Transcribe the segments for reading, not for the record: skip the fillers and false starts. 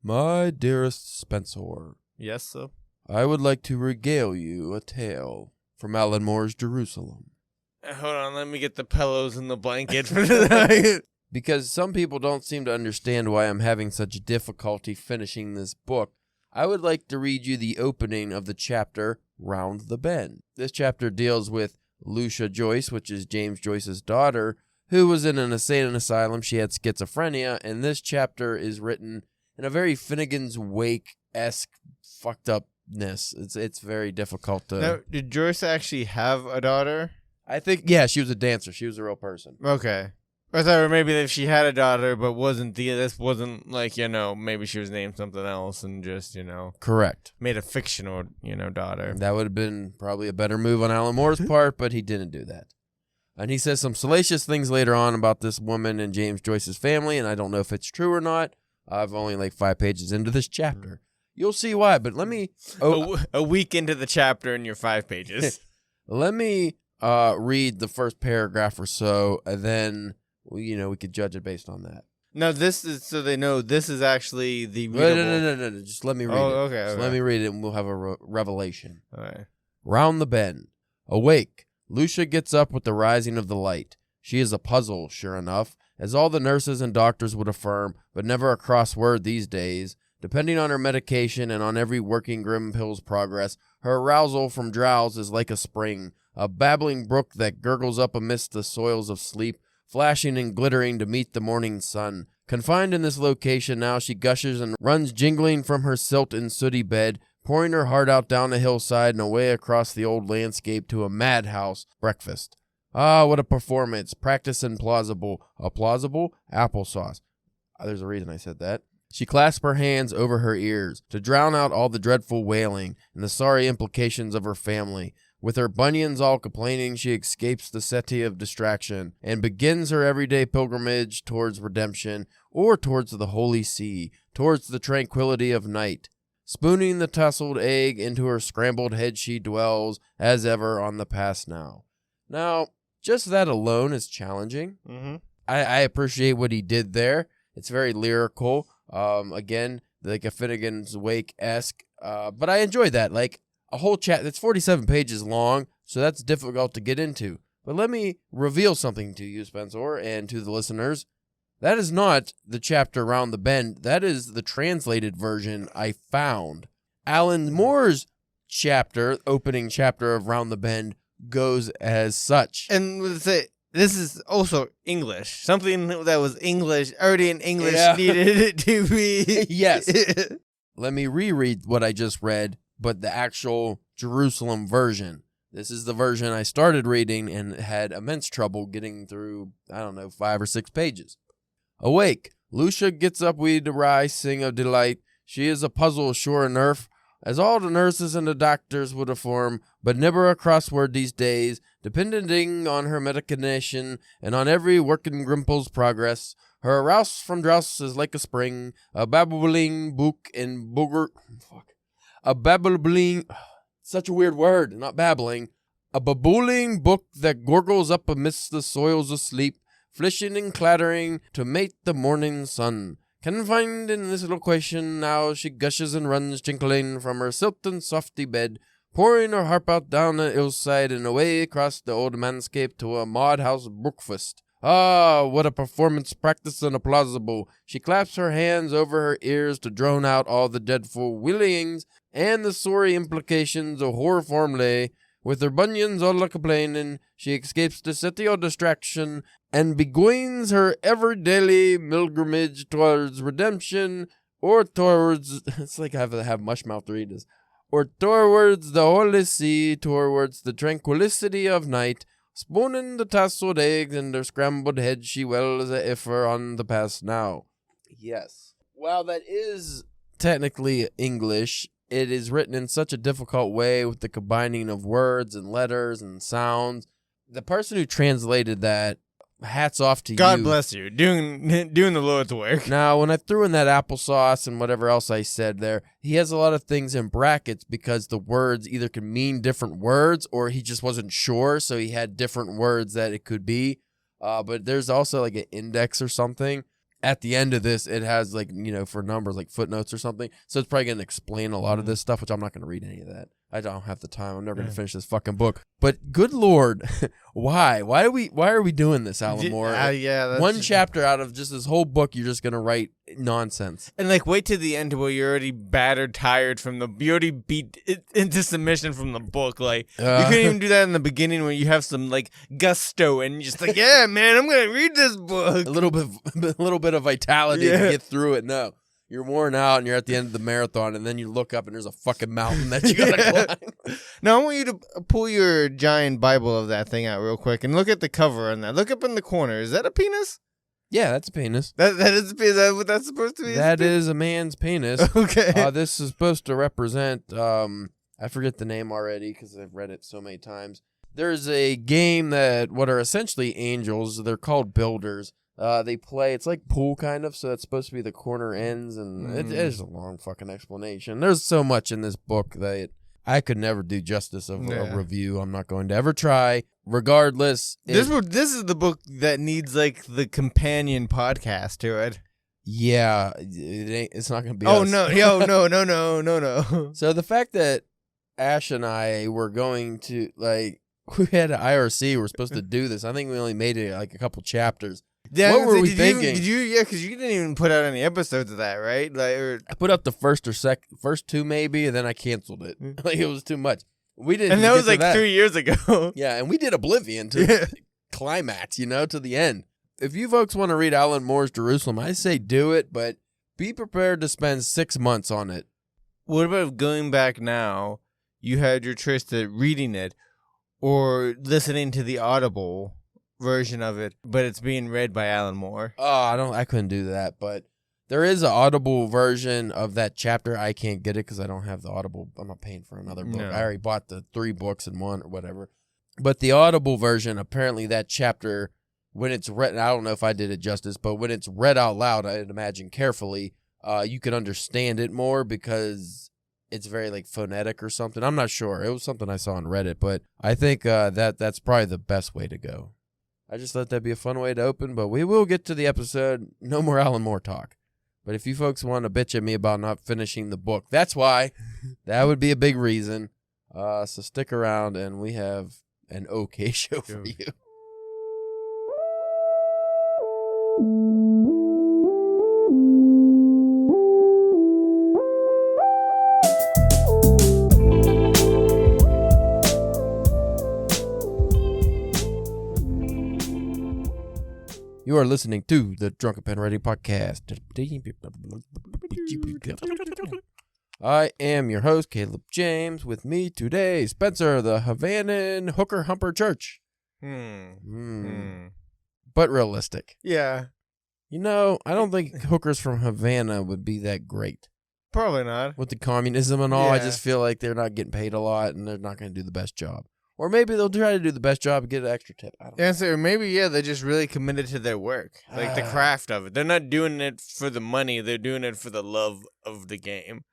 My dearest Spencer, Yes, sir. I would like to regale you a tale from Alan Moore's Jerusalem. Hold on, let me get the pillows and the blanket for the night. Because some people don't seem to understand why I'm having such difficulty finishing this book, I would like to read you the opening of the chapter, Round the Bend. This chapter deals with Lucia Joyce, which is James Joyce's daughter, who was in an insane asylum. She had schizophrenia, and this chapter is written in a very Finnegan's Wake-esque fucked upness. It's very difficult to... Now, did Joyce actually have a daughter? I think, yeah, she was a dancer. She was a real person. Okay. I thought maybe if she had a daughter, but this wasn't like, maybe she was named something else and just, Correct. made a fictional, daughter. That would have been probably a better move on Alan Moore's part, but he didn't do that. And he says some salacious things later on about this woman and James Joyce's family, and I don't know if it's true or not. I've only 5 pages into this chapter. You'll see why, but let me... A week into the chapter and you're 5 pages. Let me read the first paragraph or so, and then, we could judge it based on that. No, this is so they know this is actually the readable... No. Just let me read it. Okay. Just let me read it, and we'll have a revelation. All right. Round the bend. Awake. Lucia gets up with the rising of the light. She is a puzzle, sure enough, as all the nurses and doctors would affirm, but never a crossword these days. Depending on her medication and on every working grim pill's progress, her arousal from drowse is like a spring, a babbling brook that gurgles up amidst the soils of sleep, flashing and glittering to meet the morning sun. Confined in this location now, she gushes and runs jingling from her silt and sooty bed, pouring her heart out down the hillside and away across the old landscape to a madhouse breakfast. Ah, what a performance, practice and plausible. A plausible applesauce. There's a reason I said that. She clasped her hands over her ears to drown out all the dreadful wailing and the sorry implications of her family. With her bunions all complaining, she escapes the settee of distraction and begins her everyday pilgrimage towards redemption or towards the holy sea, towards the tranquility of night. Spooning the tousled egg into her scrambled head, she dwells, as ever, on the past now. Now, just that alone is challenging. Mm-hmm. I appreciate what he did there. It's very lyrical. Again, like a Finnegan's Wake-esque. But I enjoyed that. Like, a whole chat that's 47 pages long, so that's difficult to get into. But let me reveal something to you, Spencer, and to the listeners. That is not the chapter Round the Bend. That is the translated version I found. Alan Moore's chapter, opening chapter of Round the Bend, goes as such. And this is also English. Something that was English, already in English, needed to be... Yes. Let me reread what I just read, but the actual Jerusalem version. This is the version I started reading and had immense trouble getting through, 5 or 6 pages. Awake. Lucia gets up with the rise, sing of delight. She is a puzzle, sure enough, as all the nurses and the doctors would affirm, but never a crossword these days, depending on her medication and on every working grimple's progress. Her arouse from drowse is like a spring, a babbling book and booger. A babbling, such a weird word, not babbling. A babbling book that gurgles up amidst the soils of sleep, flishing and clattering to mate the morning sun. Confined in this location now, she gushes and runs tinkling from her silt and softy bed, pouring her harp out down the hillside and away across the old manscape to a madhouse breakfast. Ah, what a performance, practice and plausible. She claps her hands over her ears to drone out all the dreadful willings and the sorry implications of horror formulae. With her bunions all a-complaining, she escapes the city of distraction and begins her ever-daily pilgrimage towards redemption, or towards... It's like I have to have Mushmouth read this. Or towards the holy sea, towards the tranquility of night. Spooning the tasseled eggs in their scrambled head, she wells a iffer on the past now. Yes. Well, that is technically English. It is written in such a difficult way with the combining of words and letters and sounds. The person who translated that, hats off to you. God bless you. Doing the Lord's work. Now, when I threw in that applesauce and whatever else I said there, he has a lot of things in brackets because the words either can mean different words or he just wasn't sure, so he had different words that it could be. But there's also like an index or something. at the end of this, it has like, for numbers, like footnotes or something. So it's probably going to explain a lot of this stuff, which I'm not going to read any of that. I don't have the time. I'm never going to finish this fucking book. But good Lord, why? Why are we doing this, Alan Moore? Yeah. One chapter out of just this whole book, you're just going to write nonsense. And like, wait to the end where you're already battered, tired you already beat it into submission from the book. Like, you couldn't even do that in the beginning where you have some like gusto and you're just like, yeah, man, I'm going to read this book. A little bit of vitality to get through it. No. You're worn out and you're at the end of the marathon, and then you look up and there's a fucking mountain that you gotta climb. Now I want you to pull your giant Bible of that thing out real quick and look at the cover on that. Look up in the corner. Is that a penis? Yeah, that's a penis. Is that what that's supposed to be? That is a man's penis. Okay. This is supposed to represent, I forget the name already because I've read it so many times. There's a game that what are essentially angels. They're called builders. They play, it's like pool kind of, so that's supposed to be the corner ends, and it is a long fucking explanation. There's so much in this book that I could never do justice of a review. I'm not going to ever try. Regardless. This is the book that needs like the companion podcast to it. Yeah, it's not going to be Oh, us. no. No. So the fact that Ash and I were going to, like, we had an IRC, we're supposed to do this. I think we only made it like a couple chapters. Yeah, what were we thinking? Because you didn't even put out any episodes of that, right? Like, I put up the first two maybe, and then I canceled it. Like it was too much. We didn't, and that was like 3 years ago. Yeah, and we did Oblivion to the climax, to the end. If you folks want to read Alan Moore's Jerusalem, I say do it, but be prepared to spend 6 months on it. What about going back now? You had your choice to reading it or listening to the Audible version of it, but it's being read by Alan Moore. Oh, I couldn't do that, but there is an Audible version of that chapter. I can't get it because I don't have the Audible. I'm not paying for another book. No. I already bought the 3 books in one or whatever. But the Audible version, apparently that chapter, when it's read, I don't know if I did it justice, but when it's read out loud, I'd imagine carefully, you can understand it more because it's very like phonetic or something. I'm not sure. It was something I saw on Reddit, but I think that's probably the best way to go. I just thought that'd be a fun way to open, but we will get to the episode. No more Alan Moore talk. But if you folks want to bitch at me about not finishing the book, that's why. That would be a big reason. So stick around, and we have an okay show for you. You are listening to the Drunken Pen Ready podcast. I am your host, Caleb James. With me today, Spencer, the Havanan Hooker Humper Church. But realistic. Yeah. I don't think hookers from Havana would be that great. Probably not. With the communism and all, Yeah. I just feel like they're not getting paid a lot and they're not going to do the best job. Or maybe they'll try to do the best job and get an extra tip. I don't know. Yeah, so maybe, they're just really committed to their work. Like the craft of it. They're not doing it for the money. They're doing it for the love of the game.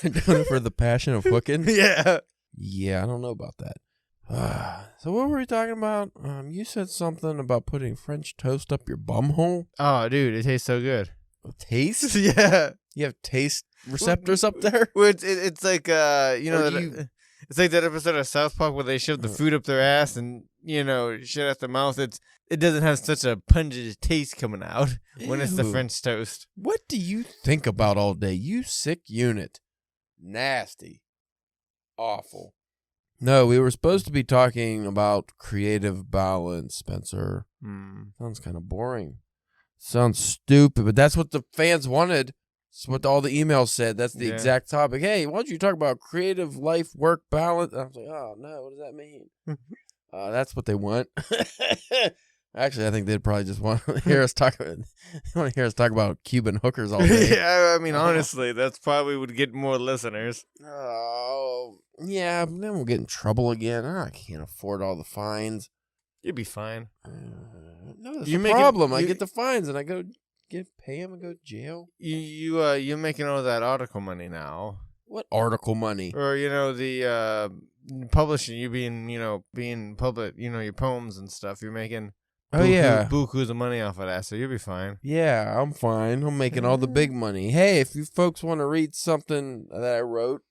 Doing it for the passion of hooking? Yeah. Yeah, I don't know about that. So what were we talking about? You said something about putting French toast up your bum hole? Oh, dude, it tastes so good. Taste? Yeah. You have taste receptors up there? Well, it's like, it's like that episode of South Park where they shove the food up their ass and, shit out their mouth. It doesn't have such a pungent taste coming out when it's the Ew. French toast. What do you think about all day? You sick unit. Nasty. Awful. No, we were supposed to be talking about creative balance, Spencer. Sounds kind of boring. Sounds stupid, but that's what the fans wanted. That's what all the emails said. That's the exact topic. Hey, why don't you talk about creative life, work balance? And I was like, oh, no, what does that mean? That's what they want. Actually, I think they'd probably just want to hear us talk about Cuban hookers all day. Yeah, I mean, honestly, that's probably would get more listeners. Oh, yeah, but then we'll get in trouble again. I can't afford all the fines. You'd be fine. No, that's the problem. I get the fines and I go pay them and go to jail. You're making all that article money now. What article money? Or the publishing, you being public, your poems and stuff. You're making Oh, yeah. Buku's of money off of that, so you'll be fine. Yeah, I'm fine. I'm making all the big money. Hey, if you folks want to read something that I wrote,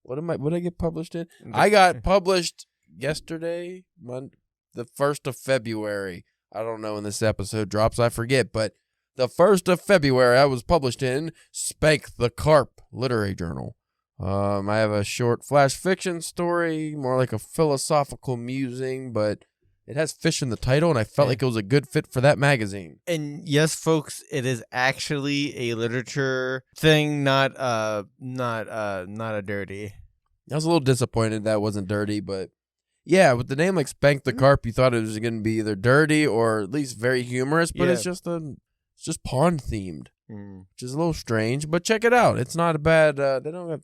what did I get published in? I got published yesterday, the 1st of February. I don't know when this episode drops. I forget, but the 1st of February, I was published in Spank the Carp Literary Journal. I have a short flash fiction story, more like a philosophical musing, but it has fish in the title, and I felt like it was a good fit for that magazine. And yes, folks, it is actually a literature thing, not a dirty. I was a little disappointed that wasn't dirty, but yeah, with the name like Spank the Carp, you thought it was going to be either dirty or at least very humorous, but it's just pond themed, which is a little strange. But check it out; it's not a bad. They don't have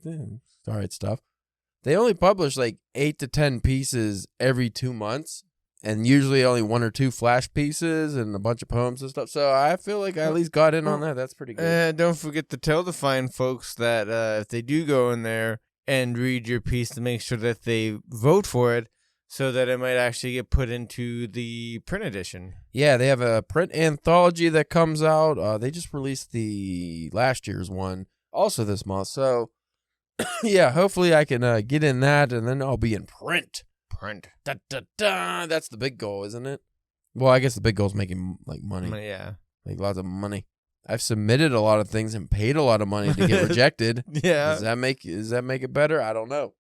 all right stuff. They only publish like 8 to 10 pieces every 2 months. And usually only 1 or 2 flash pieces and a bunch of poems and stuff. So I feel like I at least got in on that. That's pretty good. Don't forget to tell the fine folks that if they do go in there and read your piece, to make sure that they vote for it so that it might actually get put into the print edition. Yeah, they have a print anthology that comes out. They just released the last year's one also this month. So yeah, hopefully I can get in that and then I'll be in print. Da, da, da. That's the big goal, isn't it? Well, I guess the big goal is making like money. Yeah. Like lots of money. I've submitted a lot of things and paid a lot of money to get rejected. Yeah. Does that make it better? I don't know.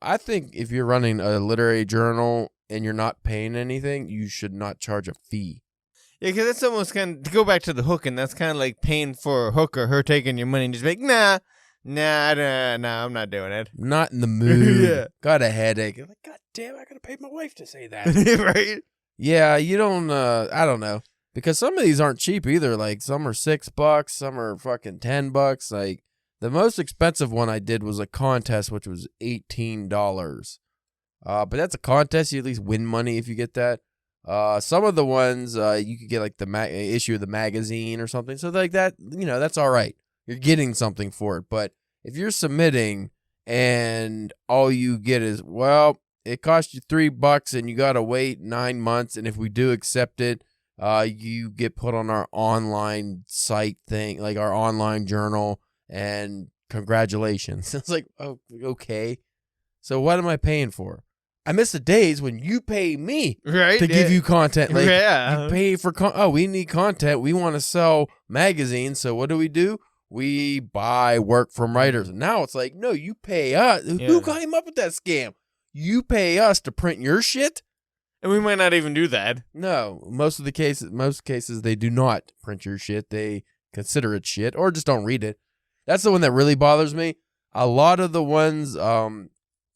I think if you're running a literary journal and you're not paying anything, you should not charge a fee. Yeah, because that's almost kind of, to go back to the hook, and that's kind of like paying for a hooker, her taking your money and just like, nah, I'm not doing it. Not in the mood. Yeah. Got a headache. I'm like, God damn, I gotta pay my wife to say that. Right? Yeah, you don't, I don't know. Because some of these aren't cheap either. Like, some are $6, some are fucking $10. Like, the most expensive one I did was a contest, which was $18. But that's a contest. You at least win money if you get that. Some of the ones, you could get, like, the issue of the magazine or something. So, like, that, that's all right. You're getting something for it. But if you're submitting and all you get is, well, it cost you $3 and you got to wait 9 months. And if we do accept it, you get put on our online site thing, like our online journal, and congratulations. It's like, oh, okay. So what am I paying for? I miss the days when you pay me to give you content. Like, you pay for, we need content. We want to sell magazines. So what do? We buy work from writers. And now it's like, no, you pay us. Yeah. Who came up with that scam? You pay us to print your shit? And we might not even do that. No, most cases they do not print your shit. They consider it shit or just don't read it. That's the one that really bothers me. A lot of the ones, and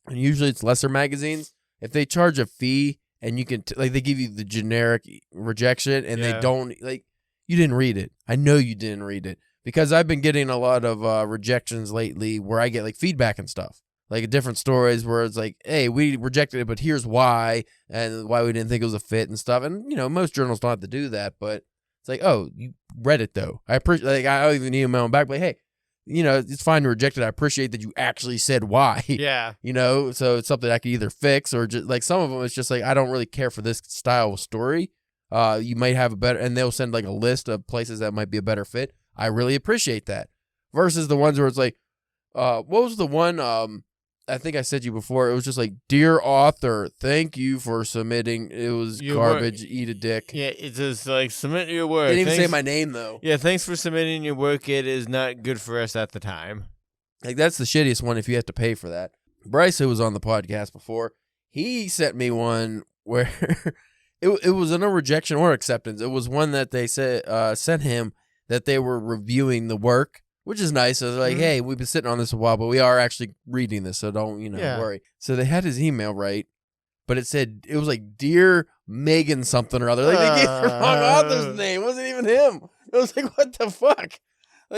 usually it's lesser magazines, if they charge a fee and you can, they give you the generic rejection and they don't, you didn't read it. I know you didn't read it because I've been getting a lot of rejections lately where I get feedback and stuff. Like different stories where it's like, hey, we rejected it, but here's why, and why we didn't think it was a fit and stuff. And, most journals don't have to do that, but it's like, oh, you read it though. I appreciate, I'll even email them back, but hey, it's fine to reject it. I appreciate that you actually said why. Yeah. So it's something I could either fix or just some of them, it's just I don't really care for this style of story. You might have a better, and they'll send a list of places that might be a better fit. I really appreciate that. Versus the ones where it's what was the one, I think I said you before. It was just dear author, thank you for submitting. It was your garbage. Work. Eat a dick. Yeah, it's just submit your work. Didn't even say my name though. Yeah, thanks for submitting your work. It is not good for us at the time. That's the shittiest one if you have to pay for that. Bryce, who was on the podcast before, he sent me one where it was no rejection or acceptance. It was one that they said sent him that they were reviewing the work. Which is nice. So they're hey, we've been sitting on this a while, but we are actually reading this, so don't, worry. So they had his email right, but it was dear Megan something or other. They gave the wrong author's name. It wasn't even him. It was what the fuck?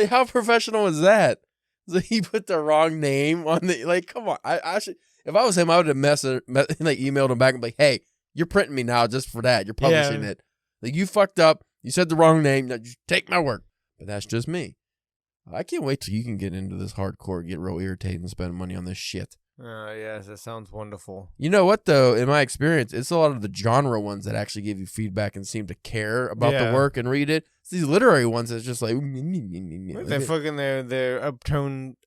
How professional is that? So he put the wrong name on the, come on. I should, if I was him, I would have emailed him back and be hey, you're printing me now just for that. You're publishing it. You fucked up. You said the wrong name. Now just take my work. But that's just me. I can't wait till you can get into this hardcore, get real irritated, and spend money on this shit. Yes, that sounds wonderful. You know what, though? In my experience, it's a lot of the genre ones that actually give you feedback and seem to care about the work and read it. It's these literary ones that's just like... They're fucking their upturned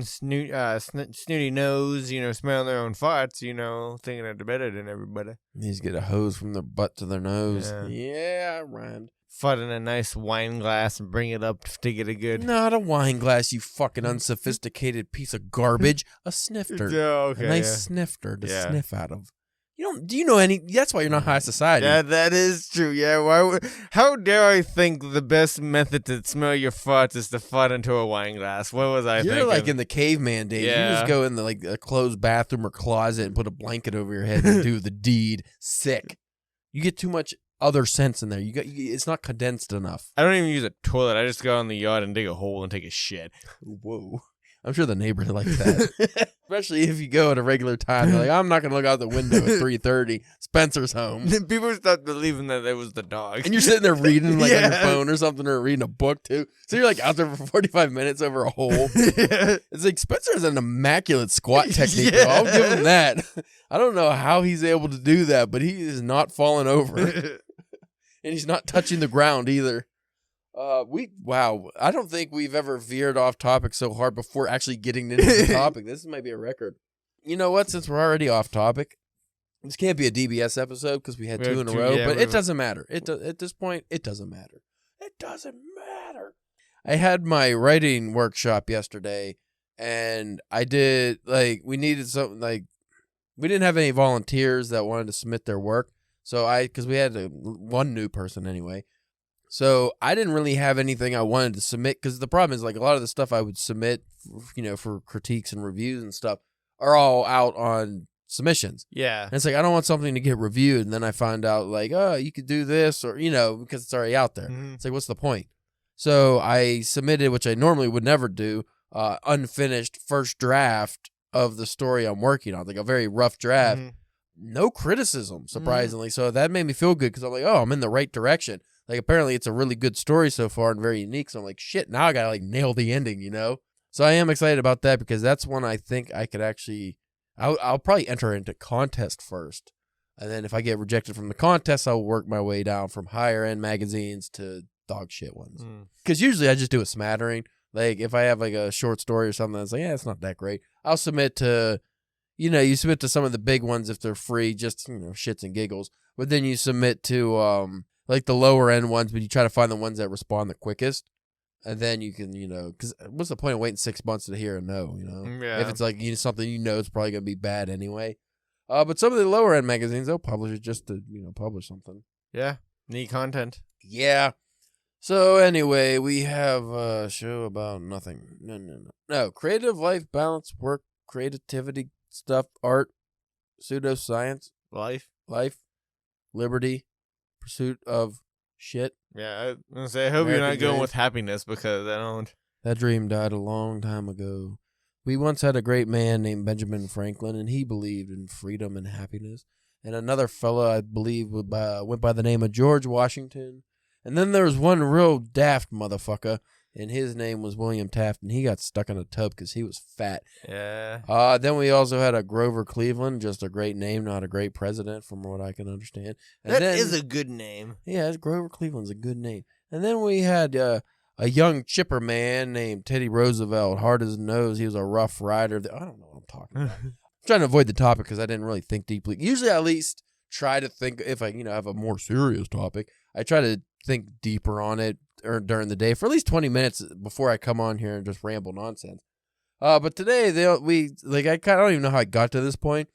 snooty nose, smelling their own farts, thinking they're better than everybody. They just get a hose from their butt to their nose. Yeah, I rhymed. Fart in a nice wine glass and bring it up to get it good. Not a wine glass, you fucking unsophisticated piece of garbage. A snifter. Okay, a nice snifter to sniff out of. Do you know any? That's why you're not high society. Yeah, that is true. Yeah, how dare I think the best method to smell your farts is to fart into a wine glass? What was I thinking? You're like in the caveman days. Yeah. You just go in the a closed bathroom or closet and put a blanket over your head and do the deed. Sick. You get too much other sense in there. It's not condensed enough. I don't even use a toilet. I just go out in the yard and dig a hole and take a shit. Whoa. I'm sure the neighbors like that. Especially if you go at a regular time. You're like, I'm not going to look out the window at 3:30. Spencer's home. People start believing that it was the dog. And you're sitting there reading on your phone or something, or reading a book too. So you're like out there for 45 minutes over a hole. It's like Spencer has an immaculate squat technique, though. I'll give him that. I don't know how he's able to do that, but he is not falling over. And he's not touching the ground either. I don't think we've ever veered off topic so hard before actually getting into the topic. This might be a record. You know what? Since we're already off topic, this can't be a DBS episode because we had two in a row, but it doesn't matter. At this point, it doesn't matter. It doesn't matter. I had my writing workshop yesterday, and I did, we needed something, we didn't have any volunteers that wanted to submit their work. So because we had one new person anyway. So I didn't really have anything I wanted to submit because the problem is a lot of the stuff I would submit, for critiques and reviews and stuff are all out on submissions. Yeah. And it's I don't want something to get reviewed. And then I find out you could do this or, because it's already out there. Mm-hmm. It's what's the point? So I submitted, which I normally would never do, unfinished first draft of the story I'm working on, a very rough draft. Mm-hmm. No criticism, surprisingly. Mm-hmm. So that made me feel good because I'm I'm in the right direction. Apparently it's a really good story so far and very unique. So I'm shit, now I got to nail the ending, So I am excited about that because that's one I think I could actually, I'll probably enter into contest first. And then if I get rejected from the contest, I'll work my way down from higher end magazines to dog shit ones. Because usually I just do a smattering. If I have a short story or something that's it's not that great. I'll submit to, you submit to some of the big ones if they're free, just, shits and giggles. But then you submit to, the lower end ones, but you try to find the ones that respond the quickest. And then you can, because what's the point of waiting 6 months to hear a no, Yeah. If it's something it's probably going to be bad anyway. But some of the lower end magazines, they'll publish it just to, publish something. Yeah. Neat content. Yeah. So anyway, we have a show about nothing. No. Creative life, balance, work, creativity, stuff, art, pseudoscience. Life. Liberty. Pursuit of shit. Yeah, I was gonna say, I hope you're not going with happiness because I don't. That dream died a long time ago. We once had a great man named Benjamin Franklin, and he believed in freedom and happiness. And another fella, I believe, went by the name of George Washington. And then there was one real daft motherfucker, and his name was William Taft, and he got stuck in a tub because he was fat. Yeah. Then we also had a Grover Cleveland, just a great name, not a great president, from what I can understand. And that is a good name. Yeah, Grover Cleveland's a good name. And then we had a young chipper man named Teddy Roosevelt, hard as a nose. He was a rough rider. I don't know what I'm talking about. I'm trying to avoid the topic because I didn't really think deeply. Usually I at least try to think, if I have a more serious topic, I try to think deeper on it or during the day for at least 20 minutes before I come on here and just ramble nonsense. But today I don't even know how I got to this point,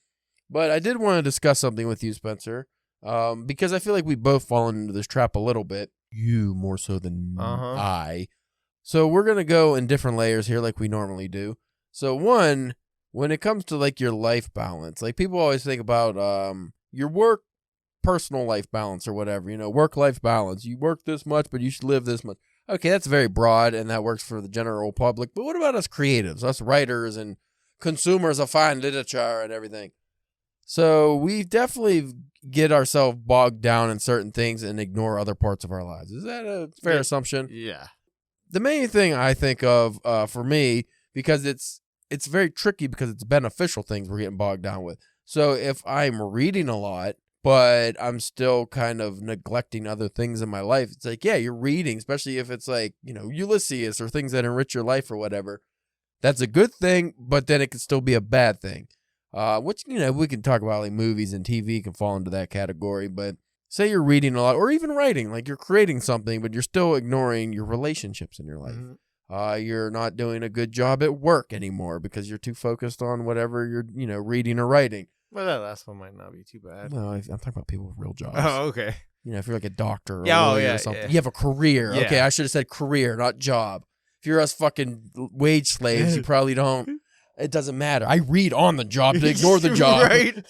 but I did want to discuss something with you, Spencer, because I feel like we both fallen into this trap a little bit. You more so than I. So we're gonna go in different layers here, like we normally do. So one, when it comes to your life balance, people always think about your work. Personal life balance or whatever, work-life balance. You work this much, but you should live this much. Okay, that's very broad, and that works for the general public. But what about us creatives, us writers and consumers of fine literature and everything? So we definitely get ourselves bogged down in certain things and ignore other parts of our lives. Is that a fair assumption? Yeah. The main thing I think of for me, because it's it's very tricky because it's beneficial things we're getting bogged down with. So if I'm reading a lot, but I'm still kind of neglecting other things in my life, it's like, yeah, you're reading, especially if it's like, Ulysses or things that enrich your life or whatever. That's a good thing, but then it can still be a bad thing. Which, we can talk about like movies and TV can fall into that category, but say you're reading a lot or even writing, like you're creating something, but you're still ignoring your relationships in your life. Mm-hmm. You're not doing a good job at work anymore because you're too focused on whatever you're, reading or writing. Well, that last one might not be too bad. No, I'm talking about people with real jobs. Oh, okay. If you're like a doctor or a lawyer or something, you have a career. Yeah. Okay, I should have said career, not job. If you're us fucking wage slaves, you probably don't. It doesn't matter. I read on the job to ignore the job. Right.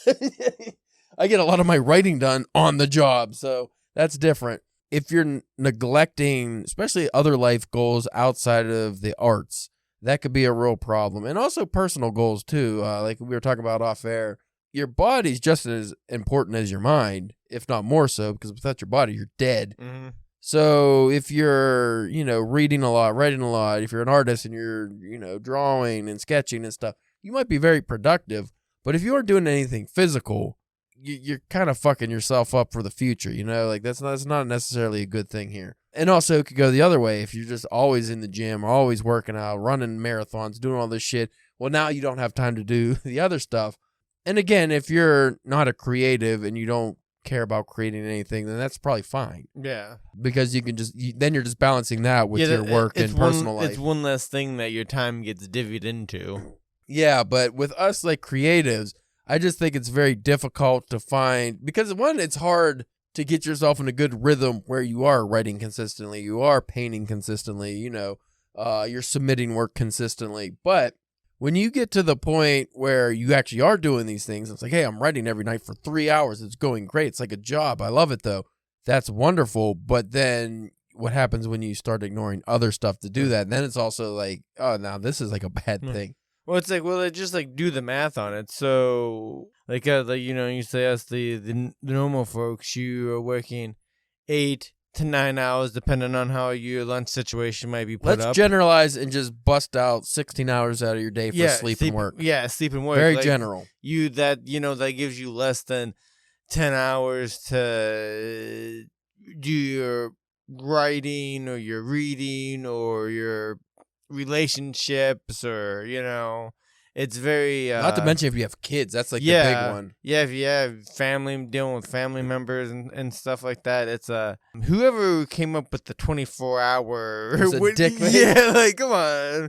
I get a lot of my writing done on the job, so that's different. If you're neglecting, especially other life goals outside of the arts, that could be a real problem. And also personal goals, too. Like we were talking about off air. Your body's just as important as your mind, if not more so, because without your body, you're dead. Mm-hmm. So if you're, reading a lot, writing a lot, if you're an artist and you're, drawing and sketching and stuff, you might be very productive. But if you aren't doing anything physical, you're kind of fucking yourself up for the future, Like that's not necessarily a good thing here. And also it could go the other way. If you're just always in the gym, always working out, running marathons, doing all this shit, well, now you don't have time to do the other stuff. And again, if you're not a creative and you don't care about creating anything, then that's probably fine. Yeah. Because you can then you're just balancing that with your work and personal life. It's one less thing that your time gets divvied into. Yeah, but with us like creatives, I just think it's very difficult to find, because one, it's hard to get yourself in a good rhythm where you are writing consistently, you are painting consistently, you're submitting work consistently. But when you get to the point where you actually are doing these things, it's like, hey, I'm writing every night for 3 hours. It's going great. It's like a job. I love it, though. That's wonderful. But then what happens when you start ignoring other stuff to do that? And then it's also like, oh, now this is like a bad thing. Well, it's like, just like do the math on it. So, you say us, the normal folks, you are working 8 to 9 hours, depending on how your lunch situation might be put up. Let's generalize and just bust out 16 hours out of your day for sleep and work. Yeah, sleep and work. Very general. That gives you less than 10 hours to do your writing or your reading or your relationships or, it's very... Not to mention if you have kids, that's like the big one. Yeah, if you have family, dealing with family members and stuff like that, it's whoever came up with the 24-hour... It's a dick, man. Yeah, come on.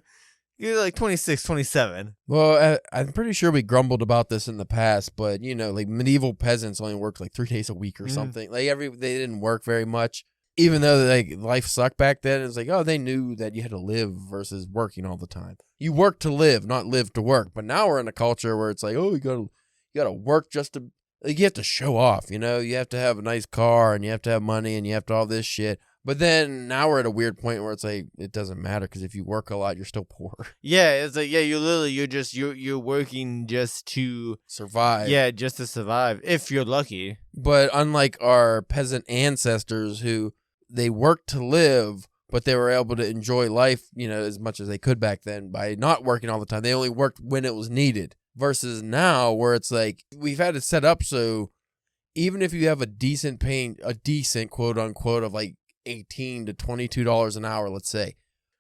You're like 26, 27. Well, I'm pretty sure we grumbled about this in the past, but, like medieval peasants only worked like 3 days a week or something. Like they didn't work very much. Even though life sucked back then, it's like, oh, they knew that you had to live versus working all the time. You work to live, not live to work. But now we're in a culture where it's like, oh, you gotta work just to, you have to show off, You have to have a nice car and you have to have money and you have to all this shit. But then now we're at a weird point where it's like, it doesn't matter because if you work a lot, you're still poor. Yeah, it's like, you're working just to survive. Yeah, just to survive if you're lucky. But unlike our peasant ancestors who they worked to live, but they were able to enjoy life, as much as they could back then by not working all the time. They only worked when it was needed. Versus now where it's like we've had it set up so even if you have a decent quote unquote of like $18 to $22 an hour, let's say.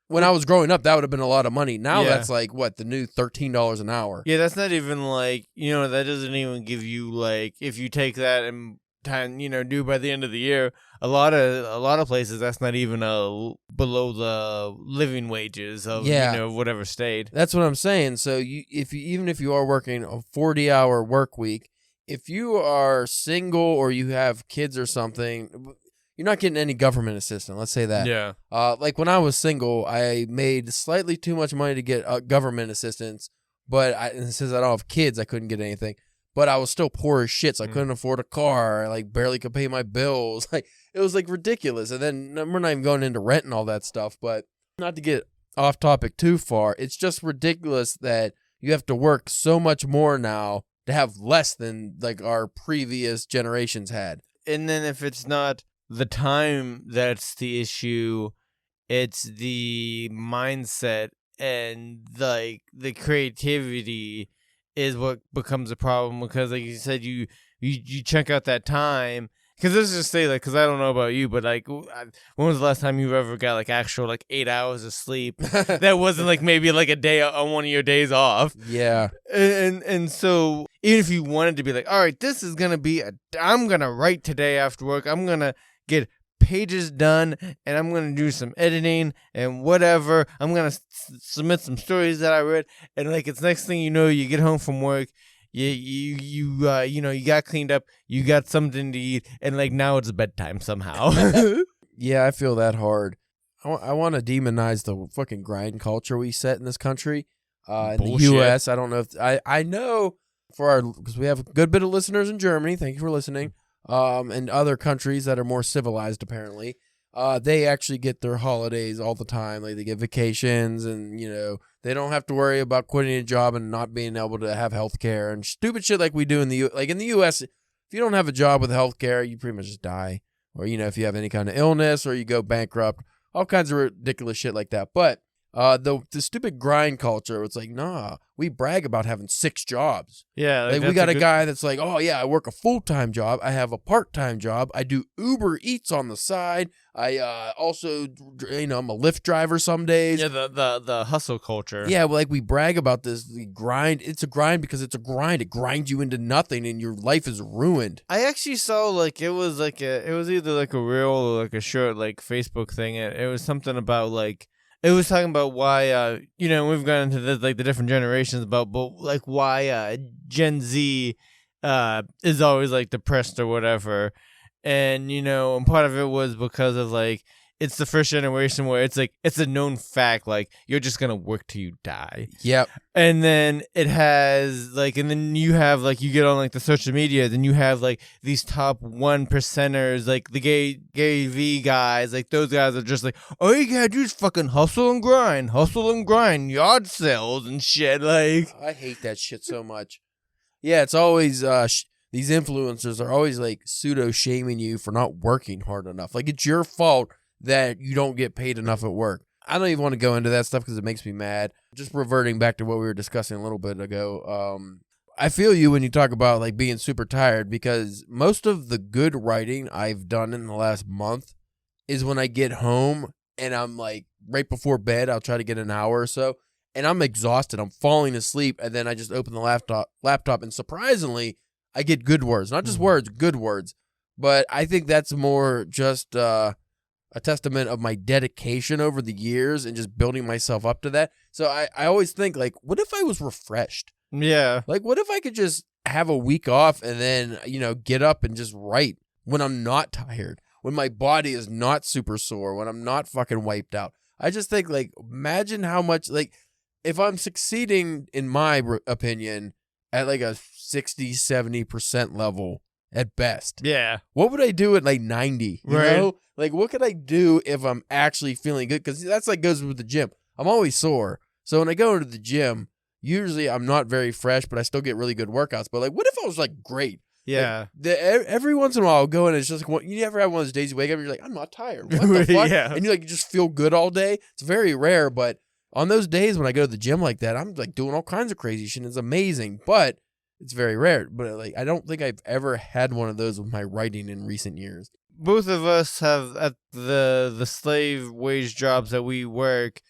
When I was growing up, that would have been a lot of money. Now that's like what, the new $13 an hour. Yeah, that's not even like, that doesn't even give you like, if you take that and do by the end of the year, a lot of places that's not even below the living wages of whatever state. That's what I'm saying. So even if you are working a 40-hour work week, if you are single or you have kids or something, you're not getting any government assistance. Let's say that. Yeah. Like when I was single, I made slightly too much money to get government assistance, but since I don't have kids, I couldn't get anything. But I was still poor as shit, so I couldn't afford a car. I barely could pay my bills. It was ridiculous. And then we're not even going into rent and all that stuff. But not to get off topic too far, it's just ridiculous that you have to work so much more now to have less than our previous generations had. And then if it's not the time that's the issue, it's the mindset like the creativity is what becomes a problem, because like you said, you check out that time. Because let's just say, like, because I don't know about you, but like, when was the last time you ever got like actual like 8 hours of sleep? That wasn't like maybe like a day on one of your days off. Yeah. And so even if you wanted to be like, all right, this is gonna be I'm gonna write today after work. I'm gonna get pages done, and I'm gonna do some editing and whatever. I'm gonna submit some stories that I read, and like it's next thing you know, you get home from work. You got cleaned up, you got something to eat, and like now it's bedtime somehow. Yeah, I feel that hard. I want to demonize the fucking grind culture we set in this country. In the U.S., I don't know if I know because we have a good bit of listeners in Germany. Thank you for listening. And other countries that are more civilized, apparently. They actually get their holidays all the time. Like they get vacations, and they don't have to worry about quitting a job and not being able to have health care and stupid shit like we do in the U.S. If you don't have a job with health care, you pretty much just die. Or if you have any kind of illness or you go bankrupt, all kinds of ridiculous shit like that. But the stupid grind culture, it's like, nah, we brag about having 6 jobs. Yeah, like we got a guy that's like, oh yeah, I work a full-time job, I have a part-time job, I do Uber Eats on the side, I also I'm a Lyft driver some days. Yeah, the hustle culture. Yeah, well, like we brag about this the grind. It's a grind because it's a grind. It grinds you into nothing, and your life is ruined. I actually saw it was either like a reel or like a short like Facebook thing. It was something about like. It was talking about why, we've gone into this, like the different generations but like why Gen Z is always like depressed or whatever, and and part of it was because of like it's the first generation where it's like it's a known fact, like you're just gonna work till you die. Yep. And then it has like, and then you have like you get on like the social media, then you have like these top 1%ers, like the gay V guys, like those guys are just like, all you gotta do is fucking hustle and grind, yard sales and shit. Like I hate that shit so much. Yeah, it's always these influencers are always like pseudo shaming you for not working hard enough. Like it's your fault that you don't get paid enough at work. I don't even want to go into that stuff because it makes me mad. Just reverting back to what we were discussing a little bit ago. I feel you when you talk about like being super tired, because most of the good writing I've done in the last month is when I get home and I'm like right before bed, I'll try to get an hour or so, and I'm exhausted. I'm falling asleep, and then I just open the laptop, and surprisingly, I get good words. Not just words, good words. But I think that's more just a testament of my dedication over the years and just building myself up to that. So I always think, like, what if I was refreshed? Yeah. Like, what if I could just have a week off and then, get up and just write when I'm not tired, when my body is not super sore, when I'm not fucking wiped out. I just think, like, imagine how much, like, if I'm succeeding, in my opinion, at like a 60-70% level at best. Yeah. What would I do at like 90? You know? Like, what could I do if I'm actually feeling good? Because that's like goes with the gym. I'm always sore. So when I go into the gym, usually I'm not very fresh, but I still get really good workouts. But like, what if I was like great? Yeah. Like, every once in a while I'll go and it's just like, you ever have one of those days you wake up and you're like, I'm not tired. What the fuck? Yeah. And you just feel good all day. It's very rare, but on those days when I go to the gym like that, I'm like doing all kinds of crazy shit. It's amazing, but it's very rare. But like, I don't think I've ever had one of those with my writing in recent years. Both of us have at the slave wage jobs that we've worked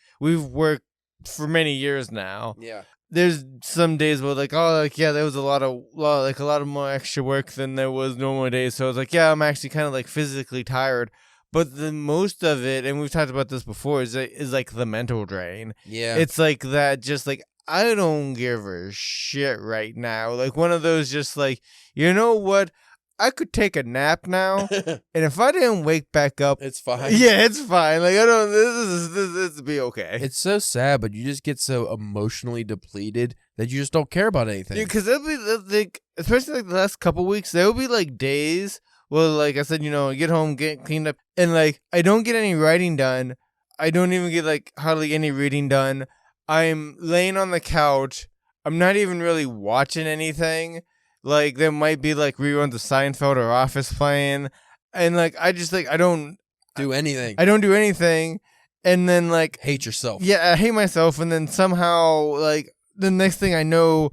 for many years now. Yeah. There's some days where there was a lot more extra work than there was normal days. So it's like, yeah, I'm actually kind of like physically tired. But the most of it, and we've talked about this before, is like the mental drain. Yeah. It's like that, just like, I don't give a shit right now. Like one of those just like, you know what? I could take a nap now, and if I didn't wake back up, it's fine. Yeah, it's fine. Like I don't. This will be okay. It's so sad, but you just get so emotionally depleted that you just don't care about anything. Because there'll be like, especially like the last couple weeks, there will be like days where, like I said, I get home, get cleaned up, and like I don't get any writing done. I don't even get like hardly any reading done. I'm laying on the couch. I'm not even really watching anything. Like, there might be, like, reruns of Seinfeld or Office playing. And, like, I just, like, I don't do anything. I don't do anything. and then like hate yourself. Yeah, I hate myself, and then somehow like the next thing I know,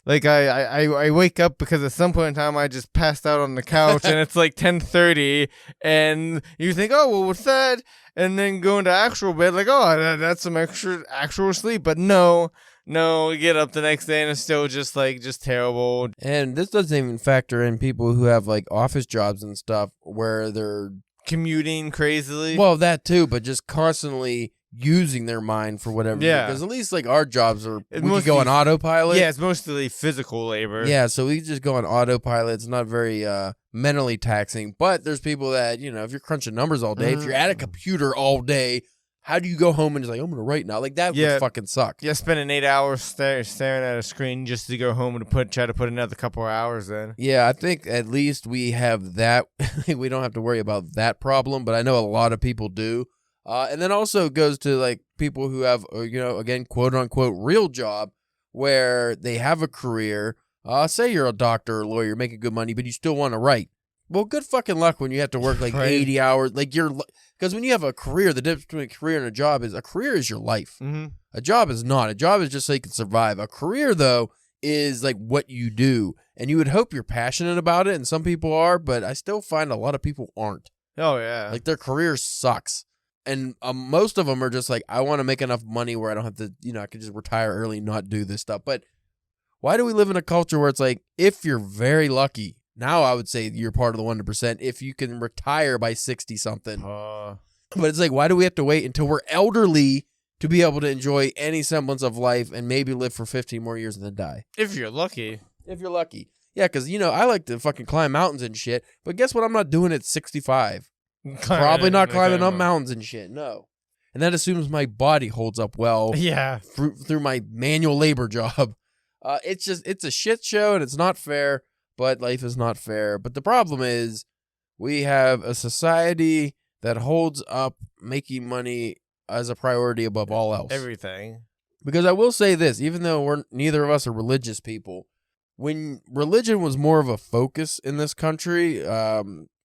like I wake up because at some point in time I just passed out on the couch and it's like 10:30 and you think, oh well, what's that? And then go into actual bed like, oh, that's some extra actual sleep, but no, we get up the next day and it's still just terrible. And this doesn't even factor in people who have like office jobs and stuff where they're commuting crazily. Well, that too, but just constantly using their mind for whatever. Yeah. Because at least like our jobs are, It's we could go on autopilot. Yeah, it's mostly physical labor. Yeah, so we just go on autopilot. It's not very mentally taxing. But there's people that, you know, if you're crunching numbers all day, if you're at a computer all day, how do you go home and just like, I'm going to write now? Like that would fucking suck. Yeah, spending 8 hours staring at a screen just to go home and try to put another couple of hours in. Yeah, I think at least we have that. We don't have to worry about that problem, but I know a lot of people do. And then also it goes to like people who have, you know, again, quote unquote, real job where they have a career. Say you're a doctor or a lawyer, making good money, but you still want to write. Well, good fucking luck when you have to work like 80 hours. Like because when you have a career, the difference between a career and a job is a career is your life. Mm-hmm. A job is not. A job is just so you can survive. A career, though, is like what you do. And you would hope you're passionate about it. And some people are, but I still find a lot of people aren't. Oh, yeah. Like their career sucks. And most of them are just like, I want to make enough money where I don't have to, you know, I can just retire early and not do this stuff. But why do we live in a culture where it's like, if you're very lucky, now I would say you're part of the 100%, if you can retire by 60-something. But it's like, why do we have to wait until we're elderly to be able to enjoy any semblance of life and maybe live for 15 more years and then die? If you're lucky. If you're lucky. Yeah, because, you know, I like to fucking climb mountains and shit. But guess what I'm not doing at 65? Probably not climbing up mountains and shit, no. And that assumes my body holds up well through my manual labor job. It's a shit show and it's not fair, but life is not fair. But the problem is we have a society that holds up making money as a priority above all else. Everything. Because I will say this, even though neither of us are religious people, when religion was more of a focus in this country,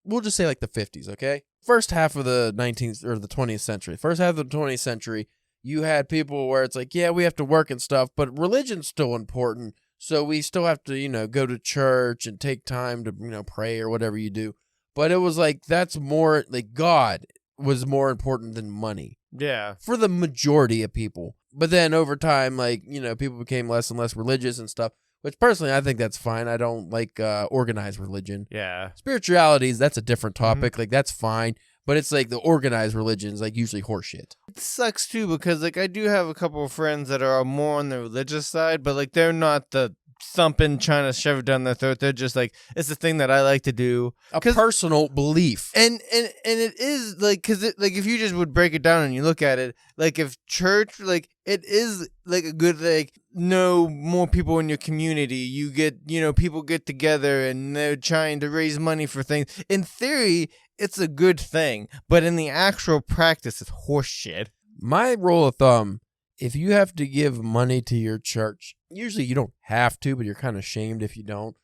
we'll just say like the 50s, okay? First half of the 19th or the 20th century. First half of the 20th century, you had people where it's like, yeah, we have to work and stuff, but religion's still important. So we still have to, you know, go to church and take time to, you know, pray or whatever you do. But it was like, that's more, like God was more important than money. Yeah. For the majority of people. But then over time, like, you know, people became less and less religious and stuff. Which personally, I think that's fine. I don't like organized religion. Yeah. Spiritualities, that's a different topic. Like, that's fine. But it's like the organized religions, like usually horseshit. It sucks too because like I do have a couple of friends that are more on the religious side, but like they're not the thumping trying to shove it down their throat. They're just like, it's a thing that I like to do. A personal belief. And it is like, because like if you just would break it down and you look at it, like if church, like it is like a good, like, know more people in your community. You get, you know, people get together and they're trying to raise money for things. In theory, it's a good thing, but in the actual practice, it's horse shit. My rule of thumb, if you have to give money to your church, usually you don't have to, but you're kind of shamed if you don't.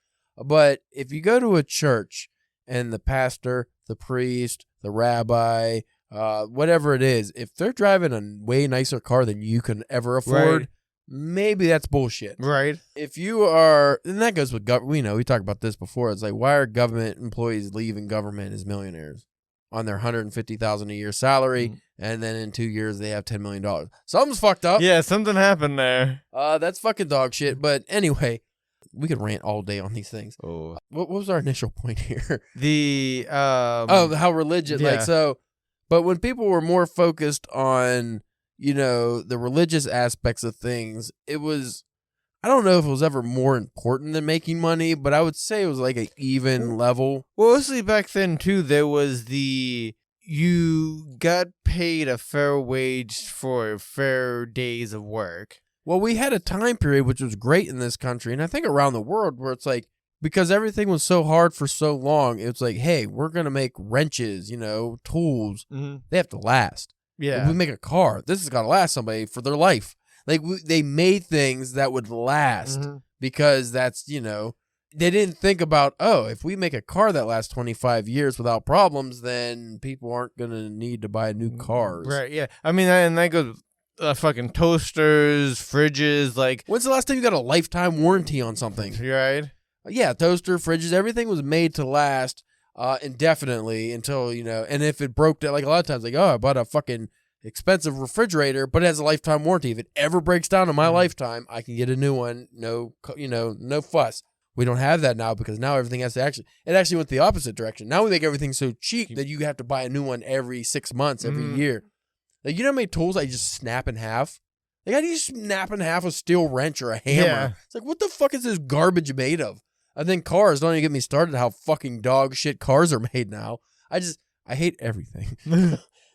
But if you go to a church and the pastor, the priest, the rabbi, whatever it is, if they're driving a way nicer car than you can ever afford, maybe that's bullshit. Right. If you are, and that goes with government, we know, we talked about this before. It's like, why are government employees leaving government as millionaires on their $150,000 a year salary, and then in 2 years they have $10 million? Something's fucked up. Yeah, something happened there. That's fucking dog shit. But anyway, we could rant all day on these things. Oh, what was our initial point here? The how religion, yeah. like so. But when people were more focused on, you know, the religious aspects of things, it was, I don't know if it was ever more important than making money, but I would say it was like an even level. Well, mostly back then, too, there was you got paid a fair wage for fair days of work. Well, we had a time period which was great in this country, and I think around the world, where it's like, because everything was so hard for so long, it's like, hey, we're going to make wrenches, you know, tools. Mm-hmm. They have to last. Yeah. If we make a car, this has got to last somebody for their life. Like, they made things that would last because that's, you know, they didn't think about, if we make a car that lasts 25 years without problems, then people aren't going to need to buy new cars. Right, yeah. I mean, and that goes fucking toasters, fridges, like... When's the last time you got a lifetime warranty on something? Right. Yeah, toaster, fridges, everything was made to last indefinitely until, and if it broke down, like a lot of times, like, I bought a fucking expensive refrigerator, but it has a lifetime warranty. If it ever breaks down in my lifetime, I can get a new one. No, no fuss. We don't have that now because now everything has to it actually went the opposite direction. Now we make everything so cheap that you have to buy a new one every 6 months, every year. Like, you know how many tools I just snap in half? Like, how do you snap in half a steel wrench or a hammer? Yeah. It's like, what the fuck is this garbage made of? And then cars, don't even get me started how fucking dog shit cars are made now. I hate everything.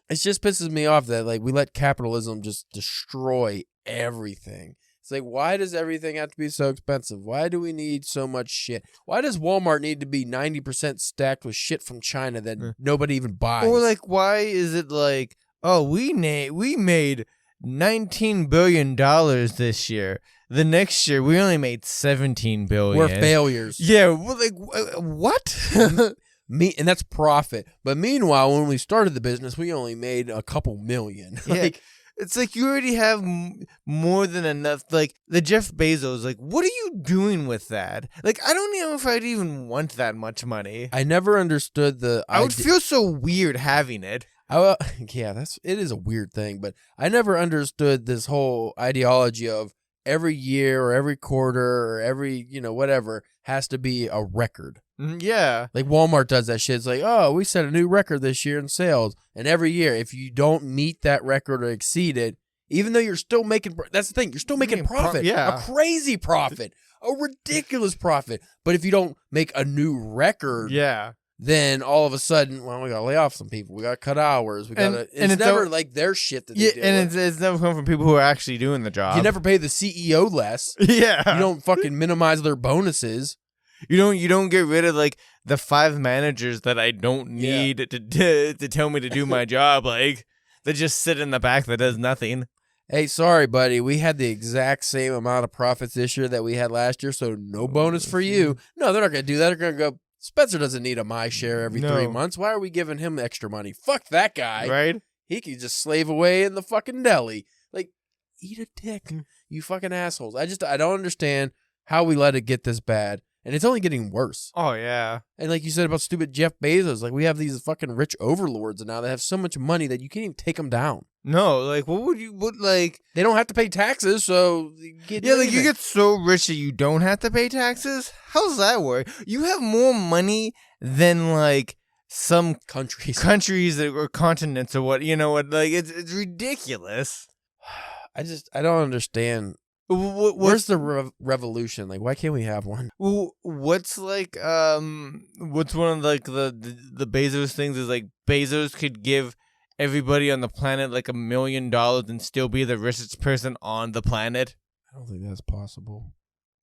It just pisses me off that, like, we let capitalism just destroy everything. It's like, why does everything have to be so expensive? Why do we need so much shit? Why does Walmart need to be 90% stacked with shit from China that nobody even buys? Or, like, why is it like, we made $19 billion this year. The next year, we only made $17 billion. We're failures. Yeah, well, like, what? And that's profit. But meanwhile, when we started the business, we only made a couple million. Like, it's like you already have more than enough. Like, the Jeff Bezos, like, what are you doing with that? Like, I don't know if I'd even want that much money. I never understood I would feel so weird having it. It is a weird thing, but I never understood this whole ideology of every year or every quarter or every, whatever has to be a record. Yeah. Like Walmart does that shit. It's like, we set a new record this year in sales. And every year, if you don't meet that record or exceed it, even though you're still making, that's the thing, you're still making profit. Yeah. A crazy profit. A ridiculous profit. But if you don't make a new record, then all of a sudden, we got to lay off some people. We got to cut hours. It's never like their shit that they do. And it's never come from people who are actually doing the job. You never pay the CEO less. Yeah. You don't fucking minimize their bonuses. You don't get rid of, like, the 5 managers that I don't need to tell me to do my job. Like, they just sit in the back that does nothing. Hey, sorry, buddy. We had the exact same amount of profits this year that we had last year, so no bonus for you. No, they're not going to do that. They're going to go, Spencer doesn't need a my share every 3 months. Why are we giving him extra money? Fuck that guy. Right? He can just slave away in the fucking deli. Like, eat a dick, you fucking assholes. I don't understand how we let it get this bad. And it's only getting worse. Oh, yeah. And like you said about stupid Jeff Bezos, like we have these fucking rich overlords now that have so much money that you can't even take them down. No, like, they don't have to pay taxes, so you get so rich that you don't have to pay taxes? How's that work? You have more money than, like, some countries or continents or what, like, it's ridiculous. I don't understand. Where's the revolution? Like, why can't we have one? Well, what's one of like the Bezos things is like Bezos could give everybody on the planet like $1 million and still be the richest person on the planet? I don't think that's possible.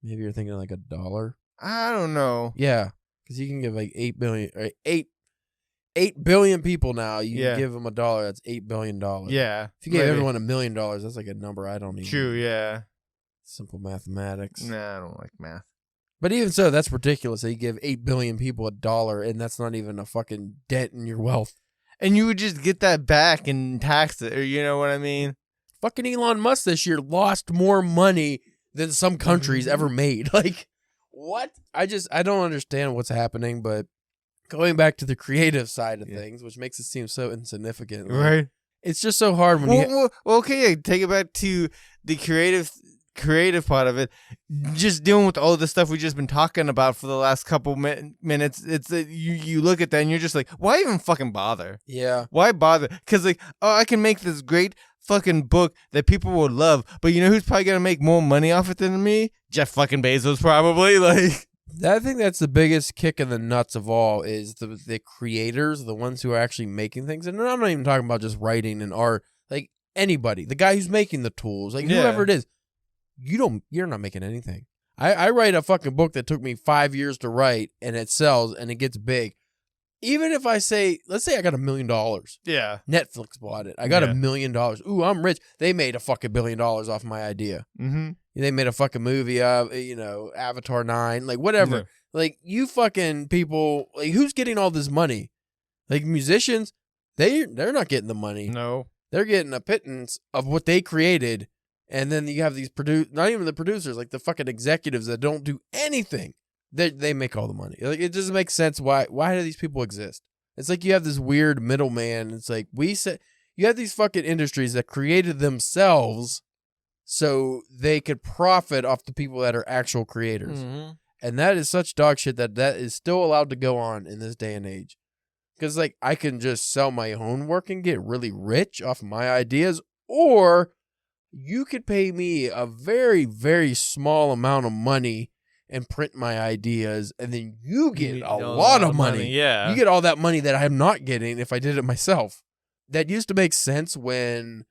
Maybe you're thinking like $1. I don't know. Yeah, because you can give like 8 billion or 8 billion people now. You can give them $1. That's $8 billion. Yeah. If you gave everyone $1 million, that's like a number I don't even. True. Yeah. Simple mathematics. Nah, I don't like math. But even so, that's ridiculous that you give 8 billion people $1 and that's not even a fucking dent in your wealth. And you would just get that back and tax it, or you know what I mean? Fucking Elon Musk this year lost more money than some countries ever made. Like, what? I don't understand what's happening, but going back to the creative side of things, which makes it seem so insignificant. Like, right. It's just so hard when okay, take it back to the creative part of it, just dealing with all the stuff we've just been talking about for the last couple minutes. It's you look at that and you're just like, why even fucking bother? Yeah. Why bother? Because like, I can make this great fucking book that people will love, but you know who's probably gonna make more money off it than me? Jeff fucking Bezos, probably. Like, I think that's the biggest kick in the nuts of all is the creators, the ones who are actually making things. And I'm not even talking about just writing and art. Like anybody, the guy who's making the tools, like whoever it is. You're not making anything. I write a fucking book that took me 5 years to write and it sells and it gets big. Even if let's say I got $1 million. Yeah. Netflix bought it. I got $1 million. Ooh, I'm rich. They made a fucking $1 billion off my idea. Mm-hmm. They made a fucking movie of, Avatar 9, like whatever. Like, you fucking people, like, who's getting all this money? Like, musicians, they're not getting the money. No. They're getting a pittance of what they created. And then you have these not even the producers, like the fucking executives that don't do anything. They make all the money. Like, it doesn't make sense. Why do these people exist? It's like you have this weird middleman. It's like you have these fucking industries that created themselves so they could profit off the people that are actual creators. Mm-hmm. And that is such dog shit that is still allowed to go on in this day and age. Because, like, I can just sell my own work and get really rich off my ideas, or you could pay me a very, very small amount of money and print my ideas, and then you get a lot of money. Yeah. You get all that money that I'm not getting if I did it myself. That used to make sense when,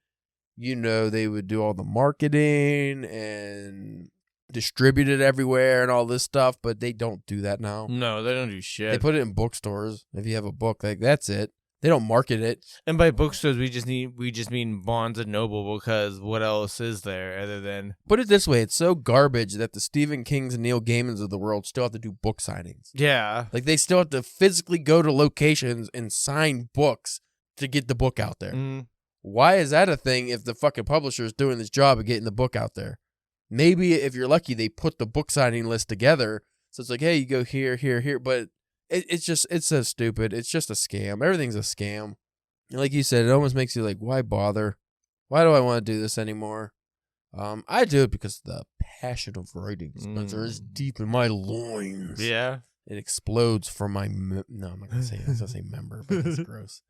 they would do all the marketing and distribute it everywhere and all this stuff, but they don't do that now. No, they don't do shit. They put it in bookstores. If you have a book, like, that's it. They don't market it. And by bookstores, we just mean Barnes and Noble, because what else is there other than? Put it this way: it's so garbage that the Stephen Kings and Neil Gaimans of the world still have to do book signings. Yeah, like, they still have to physically go to locations and sign books to get the book out there. Mm. Why is that a thing if the fucking publisher is doing this job of getting the book out there? Maybe if you're lucky, they put the book signing list together. So it's like, hey, you go here, here, here. But it's so stupid. It's just a scam. Everything's a scam. And like you said, it almost makes you like, why bother? Why do I want to do this anymore? I do it because the passion of writing, Spencer, is deep in my loins. Yeah. It explodes from my... no, I'm not going to say it. I was going to say member, but that's gross.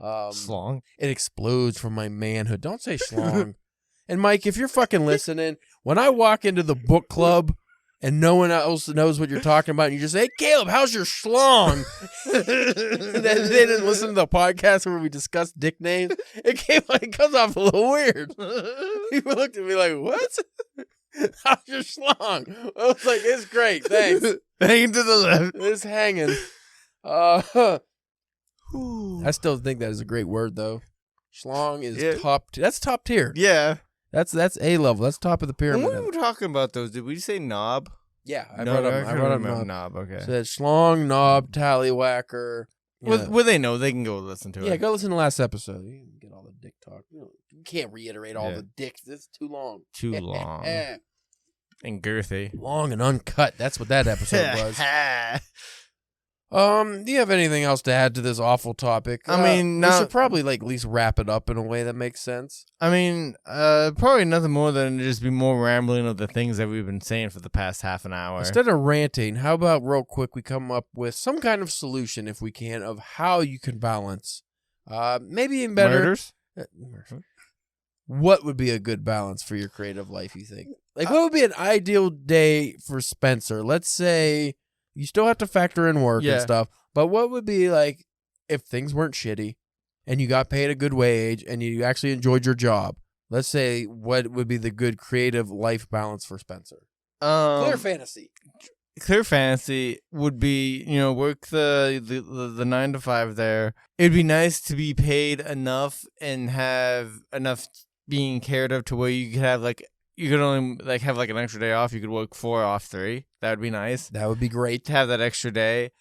Schlong. It explodes from my manhood. Don't say schlong. And Mike, if you're fucking listening, when I walk into the book club and no one else knows what you're talking about, and you just say, hey, Caleb, how's your schlong? They didn't listen to the podcast where we discussed dick names. It comes off a little weird. People looked at me like, what? How's your schlong? I was like, it's great, thanks. Hanging to the left. It's hanging. I still think that is a great word, though. Schlong is top. That's top tier. Yeah. That's A level. That's top of the pyramid. When we were talking about those, did we say knob? Yeah, I brought up knob. Okay. Said schlong, knob, tallywhacker. Well, they know. They can go listen to it. Yeah, go listen to the last episode. You can get all the dick talk. You can't reiterate all the dicks. It's too long. Too long. And girthy. Long and uncut. That's what that episode was. Do you have anything else to add to this awful topic? I mean, we should probably at least wrap it up in a way that makes sense. I mean, probably nothing more than just be more rambling of the things that we've been saying for the past half an hour. Instead of ranting, how about real quick we come up with some kind of solution, if we can, of how you can balance. Maybe even better. Murders? What would be a good balance for your creative life, you think? Like, what would be an ideal day for Spencer? Let's say you still have to factor in work and stuff, but what would be like if things weren't shitty and you got paid a good wage and you actually enjoyed your job? Let's say, what would be the good creative life balance for Spencer? Clear fantasy. Clear fantasy would be, work the 9 to 5 there. It'd be nice to be paid enough and have enough being cared of to where you could have you could only have an extra day off. You could work 4 off 3. That would be nice. That would be great to have that extra day.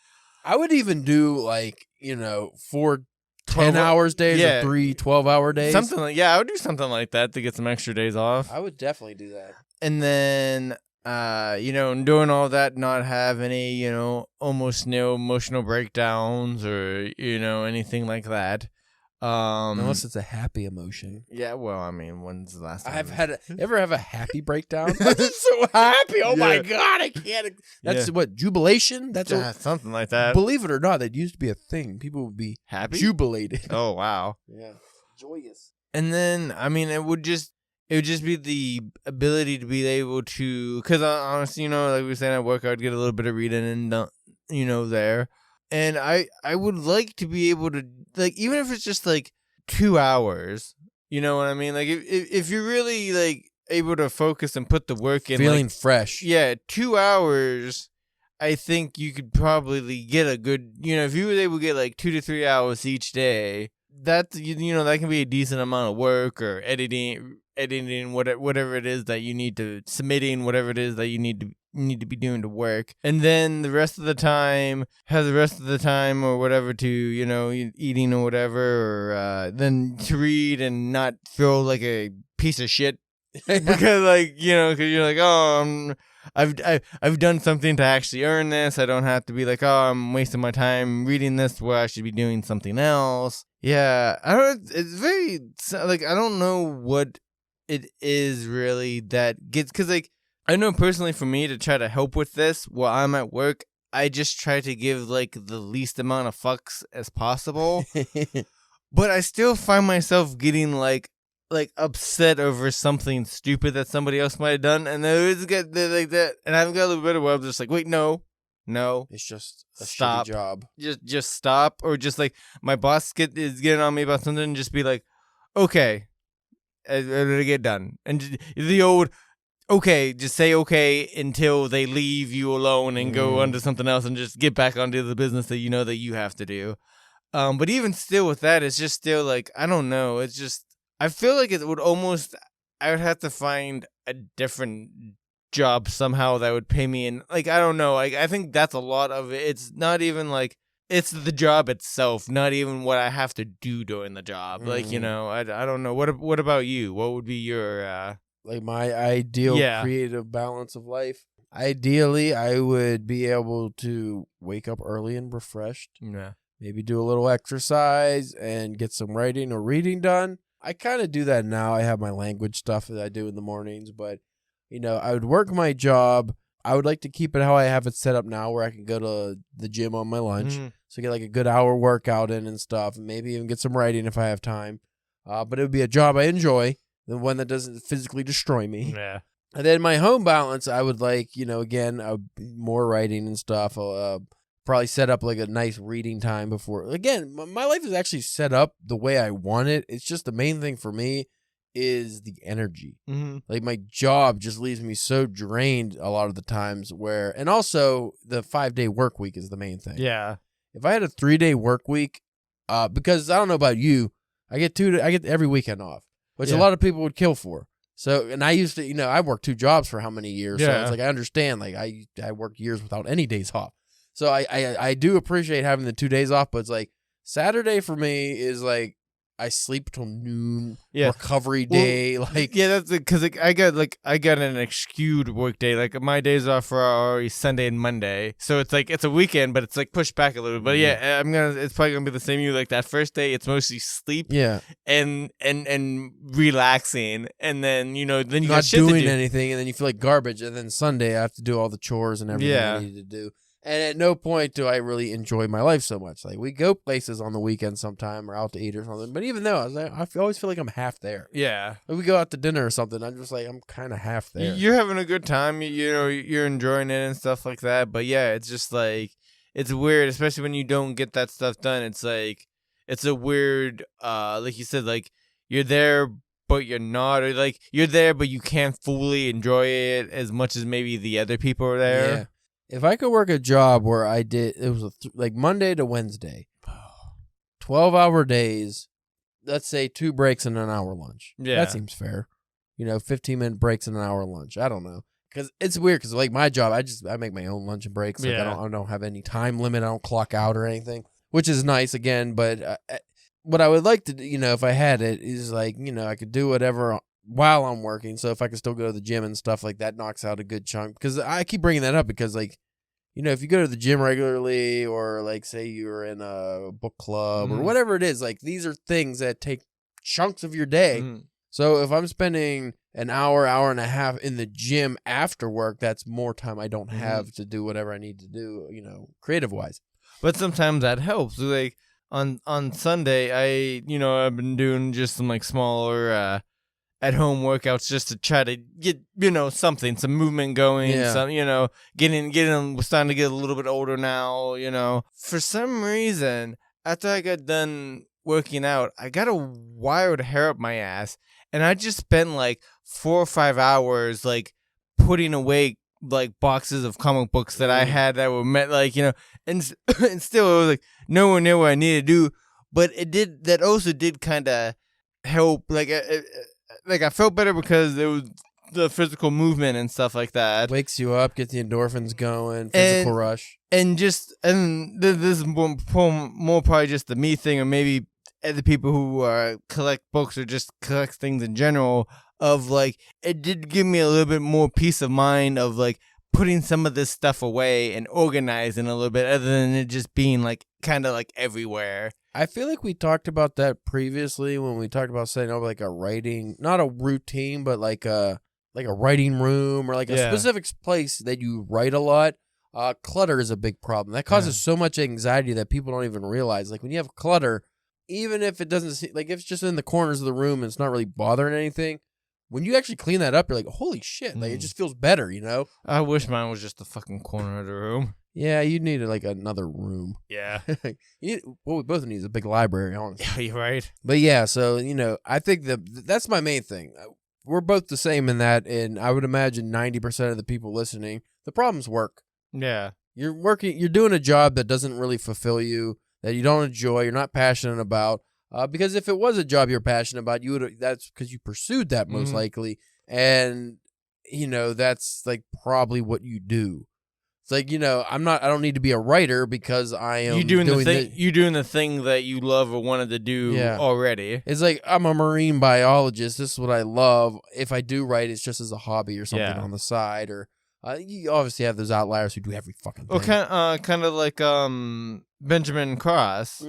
I would even do 4 10-hour days or 3 12-hour days. I would do something like that to get some extra days off. I would definitely do that. And then, doing all that, not have any, almost no emotional breakdowns or, anything like that. Unless it's a happy emotion. Yeah, well, I mean, when's the last time? I've had ever have a happy breakdown? I'm just so happy. Oh my God, I can't. That's what, jubilation? That's something like that. Believe it or not, that used to be a thing. People would be happy, jubilated. Oh wow. Yeah. Joyous. And then, I mean, it would just be the ability to be able to, because honestly, like we were saying at work, I'd get a little bit of reading and, there. And I would like to be able to, even if it's just 2 hours, you know what I mean? If you're really able to focus and put the work in, feeling fresh. Yeah, 2 hours, I think you could probably get a good, if you were able to get 2 to 3 hours each day, that that can be a decent amount of work, or editing whatever it is that you need to, submitting whatever it is that you need to need to be doing to work, and then the rest of the time or whatever to, eating or whatever, or then to read and not feel like a piece of shit because because you're like, oh, I've done something to actually earn this. I don't have to be like, oh, I'm wasting my time reading this where I should be doing something else. Yeah, it's very like, I don't know what it is really that gets, because like, I know personally for me to try to help with this while I'm at work, I just try to give like the least amount of fucks as possible. But I still find myself getting like upset over something stupid that somebody else might have done, and they always get like that. And I've got a little bit of where I'm just like, wait, no, it's just a stop. shitty job. Just stop, or just like my boss is getting on me about something, and just be like, okay, it'll get done, and the old. Okay, just say okay until they leave you alone and go onto something else and just get back onto the business that you know that you have to do. But even still with that, it's just still like, I don't know. It's just, I feel like it would almost, I would have to find a different job somehow that would pay me. And like, I don't know. I think that's a lot of it. It's not even like, it's the job itself, not even what I have to do during the job. Like, I don't know. What about you? What would be your, like my ideal creative balance of life? Ideally, I would be able to wake up early and refreshed. Yeah. Maybe do a little exercise and get some writing or reading done. I kind of do that now. I have my language stuff that I do in the mornings, but I would work my job. I would like to keep it how I have it set up now, where I can go to the gym on my lunch. So get like a good hour workout in and stuff, and maybe even get some writing if I have time. But it would be a job I enjoy. The one that doesn't physically destroy me. Yeah. And then my home balance, I would like, again, more writing and stuff. Probably set up like a nice reading time before. Again, my life is actually set up the way I want it. It's just the main thing for me is the energy. Like my job just leaves me so drained a lot of the times and also the 5-day work week is the main thing. Yeah. If I had a 3-day work week, because I don't know about you, I get every weekend off. Which a lot of people would kill for. So, and I used to, I worked 2 jobs for how many years? Yeah. So it's like, I understand, like I worked years without any days off. So I do appreciate having the 2 days off, but it's like Saturday for me is like, I sleep till noon, recovery day. That's because I got an excused work day. Like my days off are already Sunday and Monday, so it's like it's a weekend, but it's like pushed back a little bit. But it's probably gonna be the same. You like that first day, it's mostly sleep, and relaxing, and then then you not got shit doing to do. anything, and then you feel like garbage, and then Sunday I have to do all the chores and everything I need to do. And at no point do I really enjoy my life so much. Like, we go places on the weekend sometime or out to eat or something. But even though, I always feel like I'm half there. Yeah. Like, we go out to dinner or something, I'm just like, I'm kind of half there. You're having a good time. You're enjoying it and stuff like that. But yeah, it's just like, it's weird, especially when you don't get that stuff done. It's like, it's a weird, like you said, like, you're there, but you're not. Or like, you're there, but you can't fully enjoy it as much as maybe the other people are there. Yeah. If I could work a job where it was like Monday to Wednesday, 12-hour days, let's say 2 breaks and an hour lunch. Yeah. That seems fair. 15-minute breaks and an hour lunch. I don't know. Because it's weird because like my job, I make my own lunch and breaks. Like I don't have any time limit. I don't clock out or anything, which is nice again. But what I would like to do, if I had it, is like, I could do whatever while I'm working. So if I could still go to the gym and stuff like that, knocks out a good chunk. Because I keep bringing that up because like, if you go to the gym regularly, or like say you're in a book club or whatever it is, like these are things that take chunks of your day. So if I'm spending an hour and a half in the gym after work, that's more time I don't have to do whatever I need to do, creative wise. But sometimes that helps. Like on Sunday, I've been doing just some like smaller at home workouts just to try to get, something, some movement going, some, we're starting to get a little bit older now, For some reason, after I got done working out, I got a wild hair up my ass, and I just spent like 4 or 5 hours like putting away like boxes of comic books that I had that were meant and still it was like nowhere near what I needed to do, but that also did kind of help, like I felt better because it was the physical movement and stuff like that. Wakes you up, get the endorphins going, physical rush. And this is more probably just the me thing, or maybe the people who collect books or just collect things in general, of like, it did give me a little bit more peace of mind of like putting some of this stuff away and organizing a little bit, other than it just being like kind of like everywhere. I feel like we talked about that previously when we talked about setting up like a writing, not a routine, but like a writing room or like a specific place that you write a lot. Clutter is a big problem. That causes so much anxiety that people don't even realize. Like when you have clutter, even if it doesn't seem like, if it's just in the corners of the room and it's not really bothering anything, when you actually clean that up, you're like, holy shit, like it just feels better, you know? I wish mine was just the fucking corner of the room. Yeah, you need like another room. Yeah. What we both need is a big library, honestly. Yeah, you're right. But yeah, so, you know, I think that's my main thing. We're both the same in that, and I would imagine 90% of the people listening, the problem's work. Yeah. You're doing a job that doesn't really fulfill you, that you don't enjoy, you're not passionate about. Because if it was a job you're passionate about, that's because you pursued that most likely. And, you know, that's like probably what you do. It's like, you know, I don't need to be a writer because I am you're doing the thing that you love or wanted to do already. It's like, I'm a marine biologist. This is what I love. If I do write, it's just as a hobby or something on the side. Or you obviously have those outliers who do every fucking thing. Well, kind of like Benjamin Cross.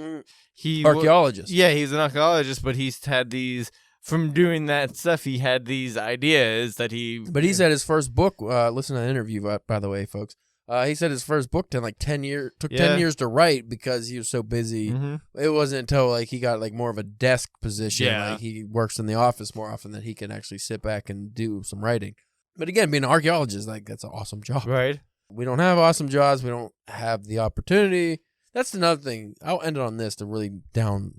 Archaeologist. He's an archaeologist, but he's had these, from doing that stuff, he had these ideas that he... But he said his first book, listen to the interview, by the way, folks. He said his first book took 10 years to write because he was so busy. It wasn't until like he got like more of a desk position, like he works in the office more often, that he can actually sit back and do some writing. But again, being an archaeologist, like that's an awesome job. Right. We don't have awesome jobs. We don't have the opportunity. That's another thing. I'll end it on this to really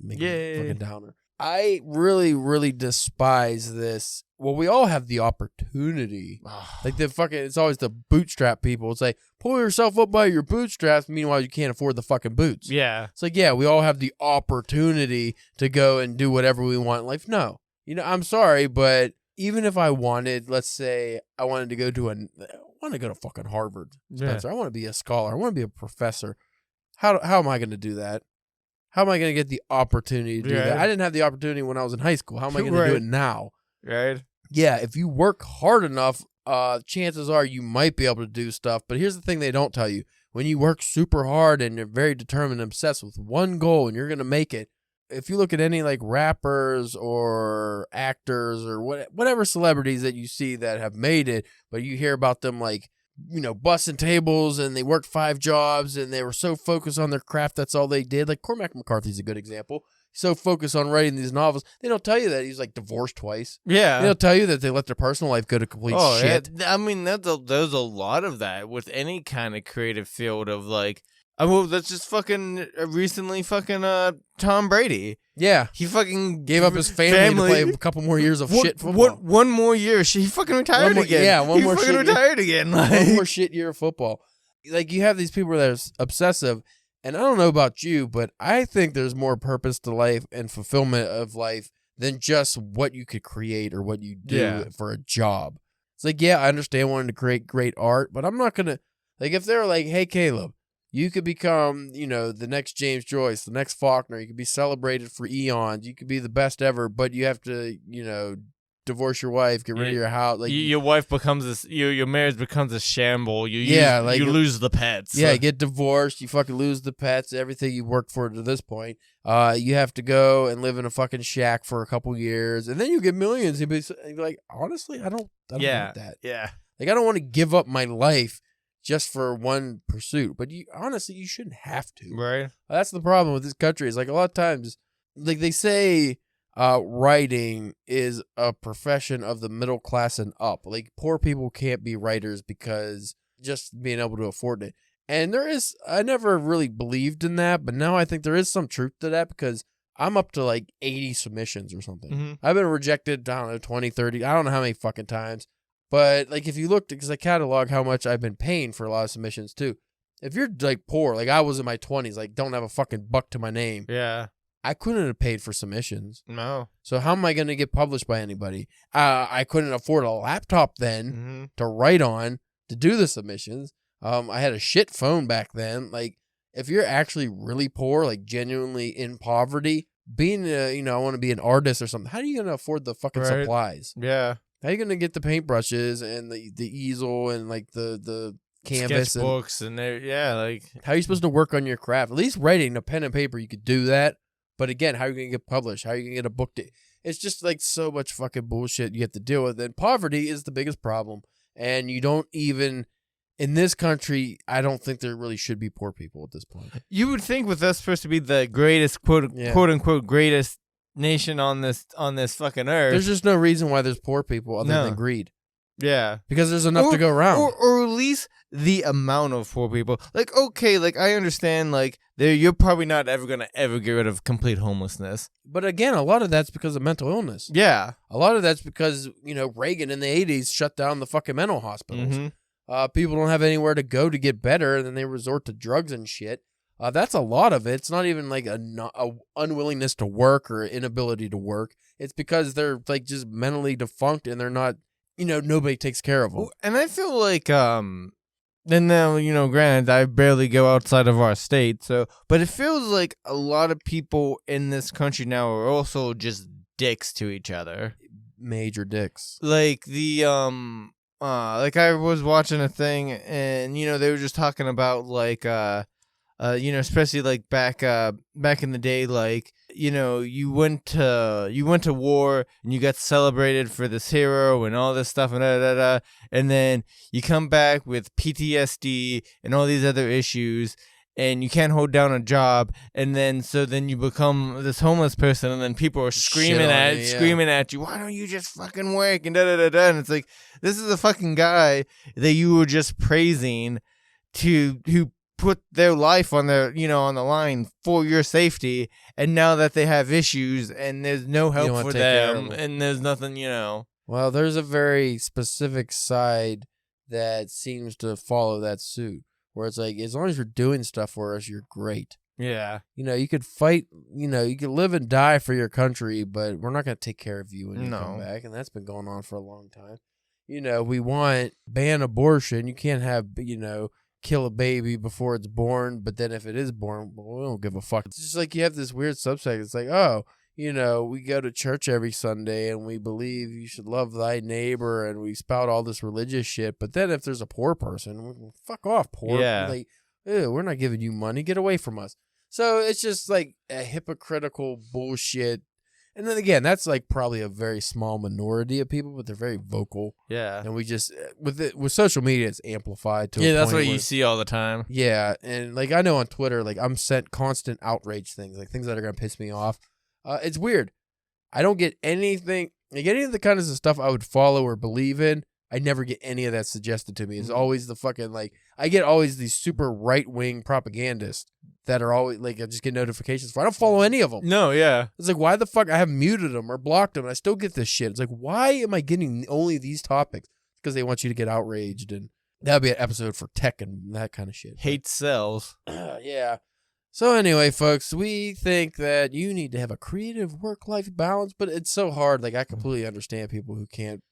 make a fucking downer. I really, really despise this. Well, we all have the opportunity. Like it's always the bootstrap people. It's like, pull yourself up by your bootstraps. Meanwhile, you can't afford the fucking boots. Yeah. It's like, yeah, we all have the opportunity to go and do whatever we want in life. No. You know, I'm sorry, but even if I wanted, let's say I wanted to go to I want to go to fucking Harvard, Spencer. I want to be a scholar. I want to be a professor. How am I going to do that? How am I going to get the opportunity to do that? I didn't have the opportunity when I was in high school. How am I going to do it now? Right. Yeah, if you work hard enough, chances are you might be able to do stuff. But here's the thing they don't tell you. When you work super hard and you're very determined and obsessed with one goal and you're going to make it, if you look at any like rappers or actors or whatever celebrities that you see that have made it, but you hear about them like, you know, busting tables and they worked 5 jobs and they were so focused on their craft, that's all they did. Like Cormac McCarthy's a good example. So focused on writing these novels. They don't tell you that he's like divorced twice. Yeah. They don't tell you that they let their personal life go to complete shit. Yeah. I mean, there's a lot of that with any kind of creative field of like, well, that's just fucking recently Tom Brady. Yeah. He fucking gave up his family to play a couple more years of shit football. One more year. He fucking retired again. Yeah, one more shit. Retired again. Like. One more shit year of football. Like, you have these people that are obsessive, and I don't know about you, but I think there's more purpose to life and fulfillment of life than just what you could create or what you do for a job. It's like, yeah, I understand wanting to create great art, but I'm not going to, like, if they're like, hey, Caleb, you could become, you know, the next James Joyce, the next Faulkner. You could be celebrated for eons. You could be the best ever, but you have to, you know, divorce your wife, get rid of your house. Like your wife becomes this, your marriage becomes a shamble. You lose the pets. Yeah, get divorced. You fucking lose the pets. Everything you worked for to this point. You have to go and live in a fucking shack for a couple years, and then you get millions. You'd be like, honestly, I don't want that. Yeah, like I don't want to give up my life just for one pursuit. But honestly, you shouldn't have to. Right. That's the problem with this country. Is like a lot of times, like they say, writing is a profession of the middle class and up. Like poor people can't be writers because just being able to afford it. And I never really believed in that, but now I think there is some truth to that because I'm up to like 80 submissions or something. Mm-hmm. I've been rejected, I don't know, 20, 30, I don't know how many fucking times. But like if you looked, because I catalog how much I've been paying for a lot of submissions too. If you're like poor, like I was in my 20s, like don't have a fucking buck to my name. Yeah. I couldn't have paid for submissions. No. So how am I going to get published by anybody? I couldn't afford a laptop then to write on to do the submissions. I had a shit phone back then. Like, if you're actually really poor, like genuinely in poverty, being, I want to be an artist or something, how are you going to afford the fucking supplies? Yeah. How are you going to get the paintbrushes and the easel and like the canvas sketchbooks and like how are you supposed to work on your craft? At least writing a pen and paper, you could do that. But again, how are you going to get published? How are you going to get a book? It's just like so much fucking bullshit you have to deal with. And poverty is the biggest problem. And you don't even, in this country, I don't think there really should be poor people at this point. You would think with us supposed to be the greatest, quote unquote, greatest nation on this fucking earth. There's just no reason why there's poor people other than greed. Yeah. Because there's enough to go around. Or at least the amount of poor people. Like, okay, like I understand, like you're probably not ever going to get rid of complete homelessness. But again, a lot of that's because of mental illness. Yeah. A lot of that's because, Reagan in the 80s shut down the fucking mental hospitals. People don't have anywhere to go to get better, and then they resort to drugs and shit. That's a lot of it. It's not even like a unwillingness to work or inability to work. It's because they're like just mentally defunct and they're not, nobody takes care of them. And I feel like, and now, granted, I barely go outside of our state, but it feels like a lot of people in this country now are also just dicks to each other. Major dicks. Like like I was watching a thing and, they were just talking about like, especially like back in the day, like, you went to war and you got celebrated for this hero and all this stuff and and then you come back with PTSD and all these other issues and you can't hold down a job and then you become this homeless person and then people are screaming at you, why don't you just fucking work and and it's like, this is a fucking guy that you were just praising who put their life on their on the line for your safety, and now that they have issues and there's no help for them and there's nothing, Well, there's a very specific side that seems to follow that suit, where it's like, as long as you're doing stuff for us, you're great. Yeah. You could fight, you could live and die for your country, but we're not going to take care of you when you come back. And that's been going on for a long time. We want ban abortion. You can't have, kill a baby before it's born, but then if it is born, well, we don't give a fuck. It's just like you have this weird subsect. It's like, oh, we go to church every Sunday and we believe you should love thy neighbor and we spout all this religious shit. But then if there's a poor person, fuck off, poor. Yeah. Like, we're not giving you money. Get away from us. So it's just like a hypocritical bullshit. And then again, that's like probably a very small minority of people, but they're very vocal. Yeah. And we just, with social media, it's amplified to a that's point what you see all the time. Yeah. And like, I know on Twitter, like I'm sent constant outrage things, like things that are going to piss me off. It's weird. I don't get anything, like any of the kinds of stuff I would follow or believe in. I never get any of that suggested to me. It's always the fucking, like, I get always these super right-wing propagandists that are always, like, I just get notifications for. I don't follow any of them. No, yeah. It's like, why the fuck? I have muted them or blocked them, and I still get this shit. It's like, why am I getting only these topics? Because they want you to get outraged, and that would be an episode for tech and that kind of shit. Hate sells. Yeah. So anyway, folks, we think that you need to have a creative work-life balance, but it's so hard. Like, I completely understand people who can't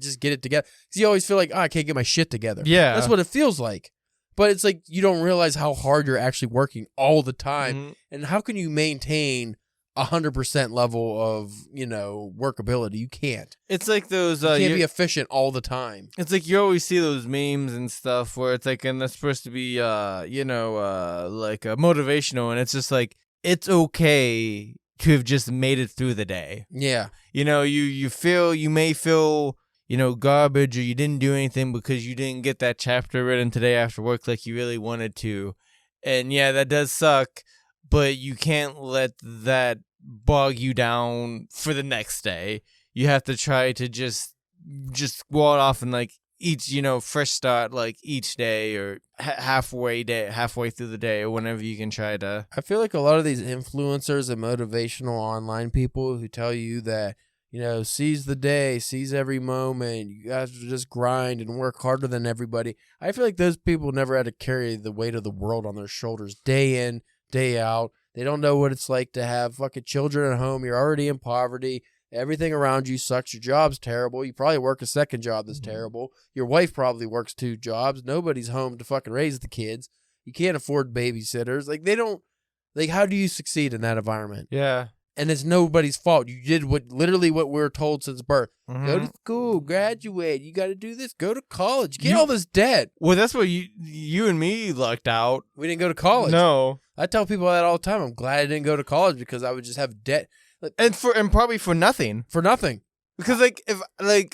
just get it together. Because you always feel like, I can't get my shit together. Yeah. That's what it feels like. But it's like you don't realize how hard you're actually working all the time. And how can you maintain 100% level of, workability? You can't. It's like those... you can't be efficient all the time. It's like you always see those memes and stuff where it's like, and that's supposed to be, like motivational, and it's just like, it's okay to have just made it through the day. Yeah. You may feel, garbage, or you didn't do anything because you didn't get that chapter written today after work like you really wanted to. And yeah, that does suck, but you can't let that bog you down for the next day. You have to try to just go out off and like each, fresh start like each day or halfway through the day or whenever you can try to. I feel like a lot of these influencers and motivational online people who tell you that, seize the day, seize every moment, you guys just grind and work harder than everybody. I feel like those people never had to carry the weight of the world on their shoulders day in, day out. They don't know what it's like to have fucking children at home. You're already in poverty. Everything around you sucks. Your job's terrible. You probably work a second job that's terrible. Your wife probably works 2 jobs. Nobody's home to fucking raise the kids. You can't afford babysitters. Like, they don't, like, how do you succeed in that environment? Yeah. And it's nobody's fault. You did literally what we're told since birth. Go to school, graduate. You got to do this. Go to college. Get all this debt. Well, that's what you and me lucked out. We didn't go to college. No. I tell people that all the time. I'm glad I didn't go to college because I would just have debt. And probably for nothing. For nothing. Because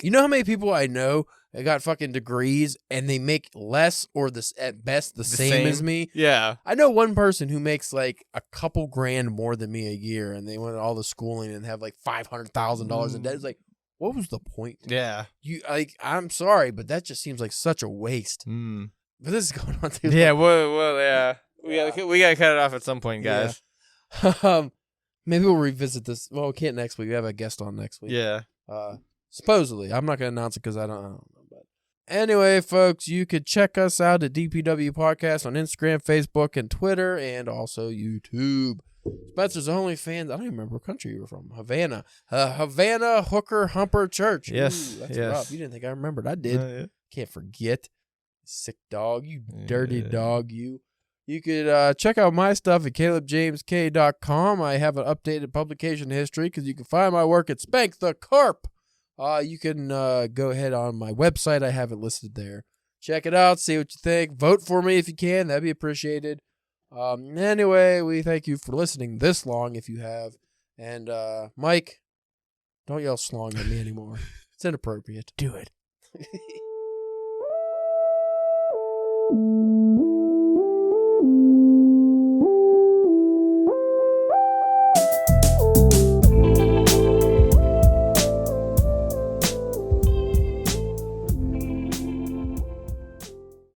you know how many people I know that got fucking degrees and they make less or at best the same as me? Yeah. I know one person who makes like a couple grand more than me a year, and they went to all the schooling and have like $500,000 in debt. It's like, what was the point? Yeah. I'm sorry, but that just seems like such a waste. But this is going on too long. Yeah, well, yeah. We gotta cut it off at some point, guys. Yeah. Maybe we'll revisit this. Well, we can't next week. We have a guest on next week. Yeah. Supposedly. I'm not going to announce it because I don't know. But anyway, folks, you could check us out at DPW Podcast on Instagram, Facebook, and Twitter, and also YouTube. Spencer's OnlyFans. I don't even remember what country you were from. Havana. Havana Hooker Humper Church. Yes. Ooh, that's yes. rough. You didn't think I remembered. I did. Yeah. Can't forget. Sick dog. You dirty dog. You could check out my stuff at calebjamesk.com. I have an updated publication history because you can find my work at Spank the Carp. You can go ahead on my website. I have it listed there. Check it out. See what you think. Vote for me if you can. That'd be appreciated. Anyway, we thank you for listening this long if you have. And Mike, don't yell slong at me anymore. It's inappropriate. Do it.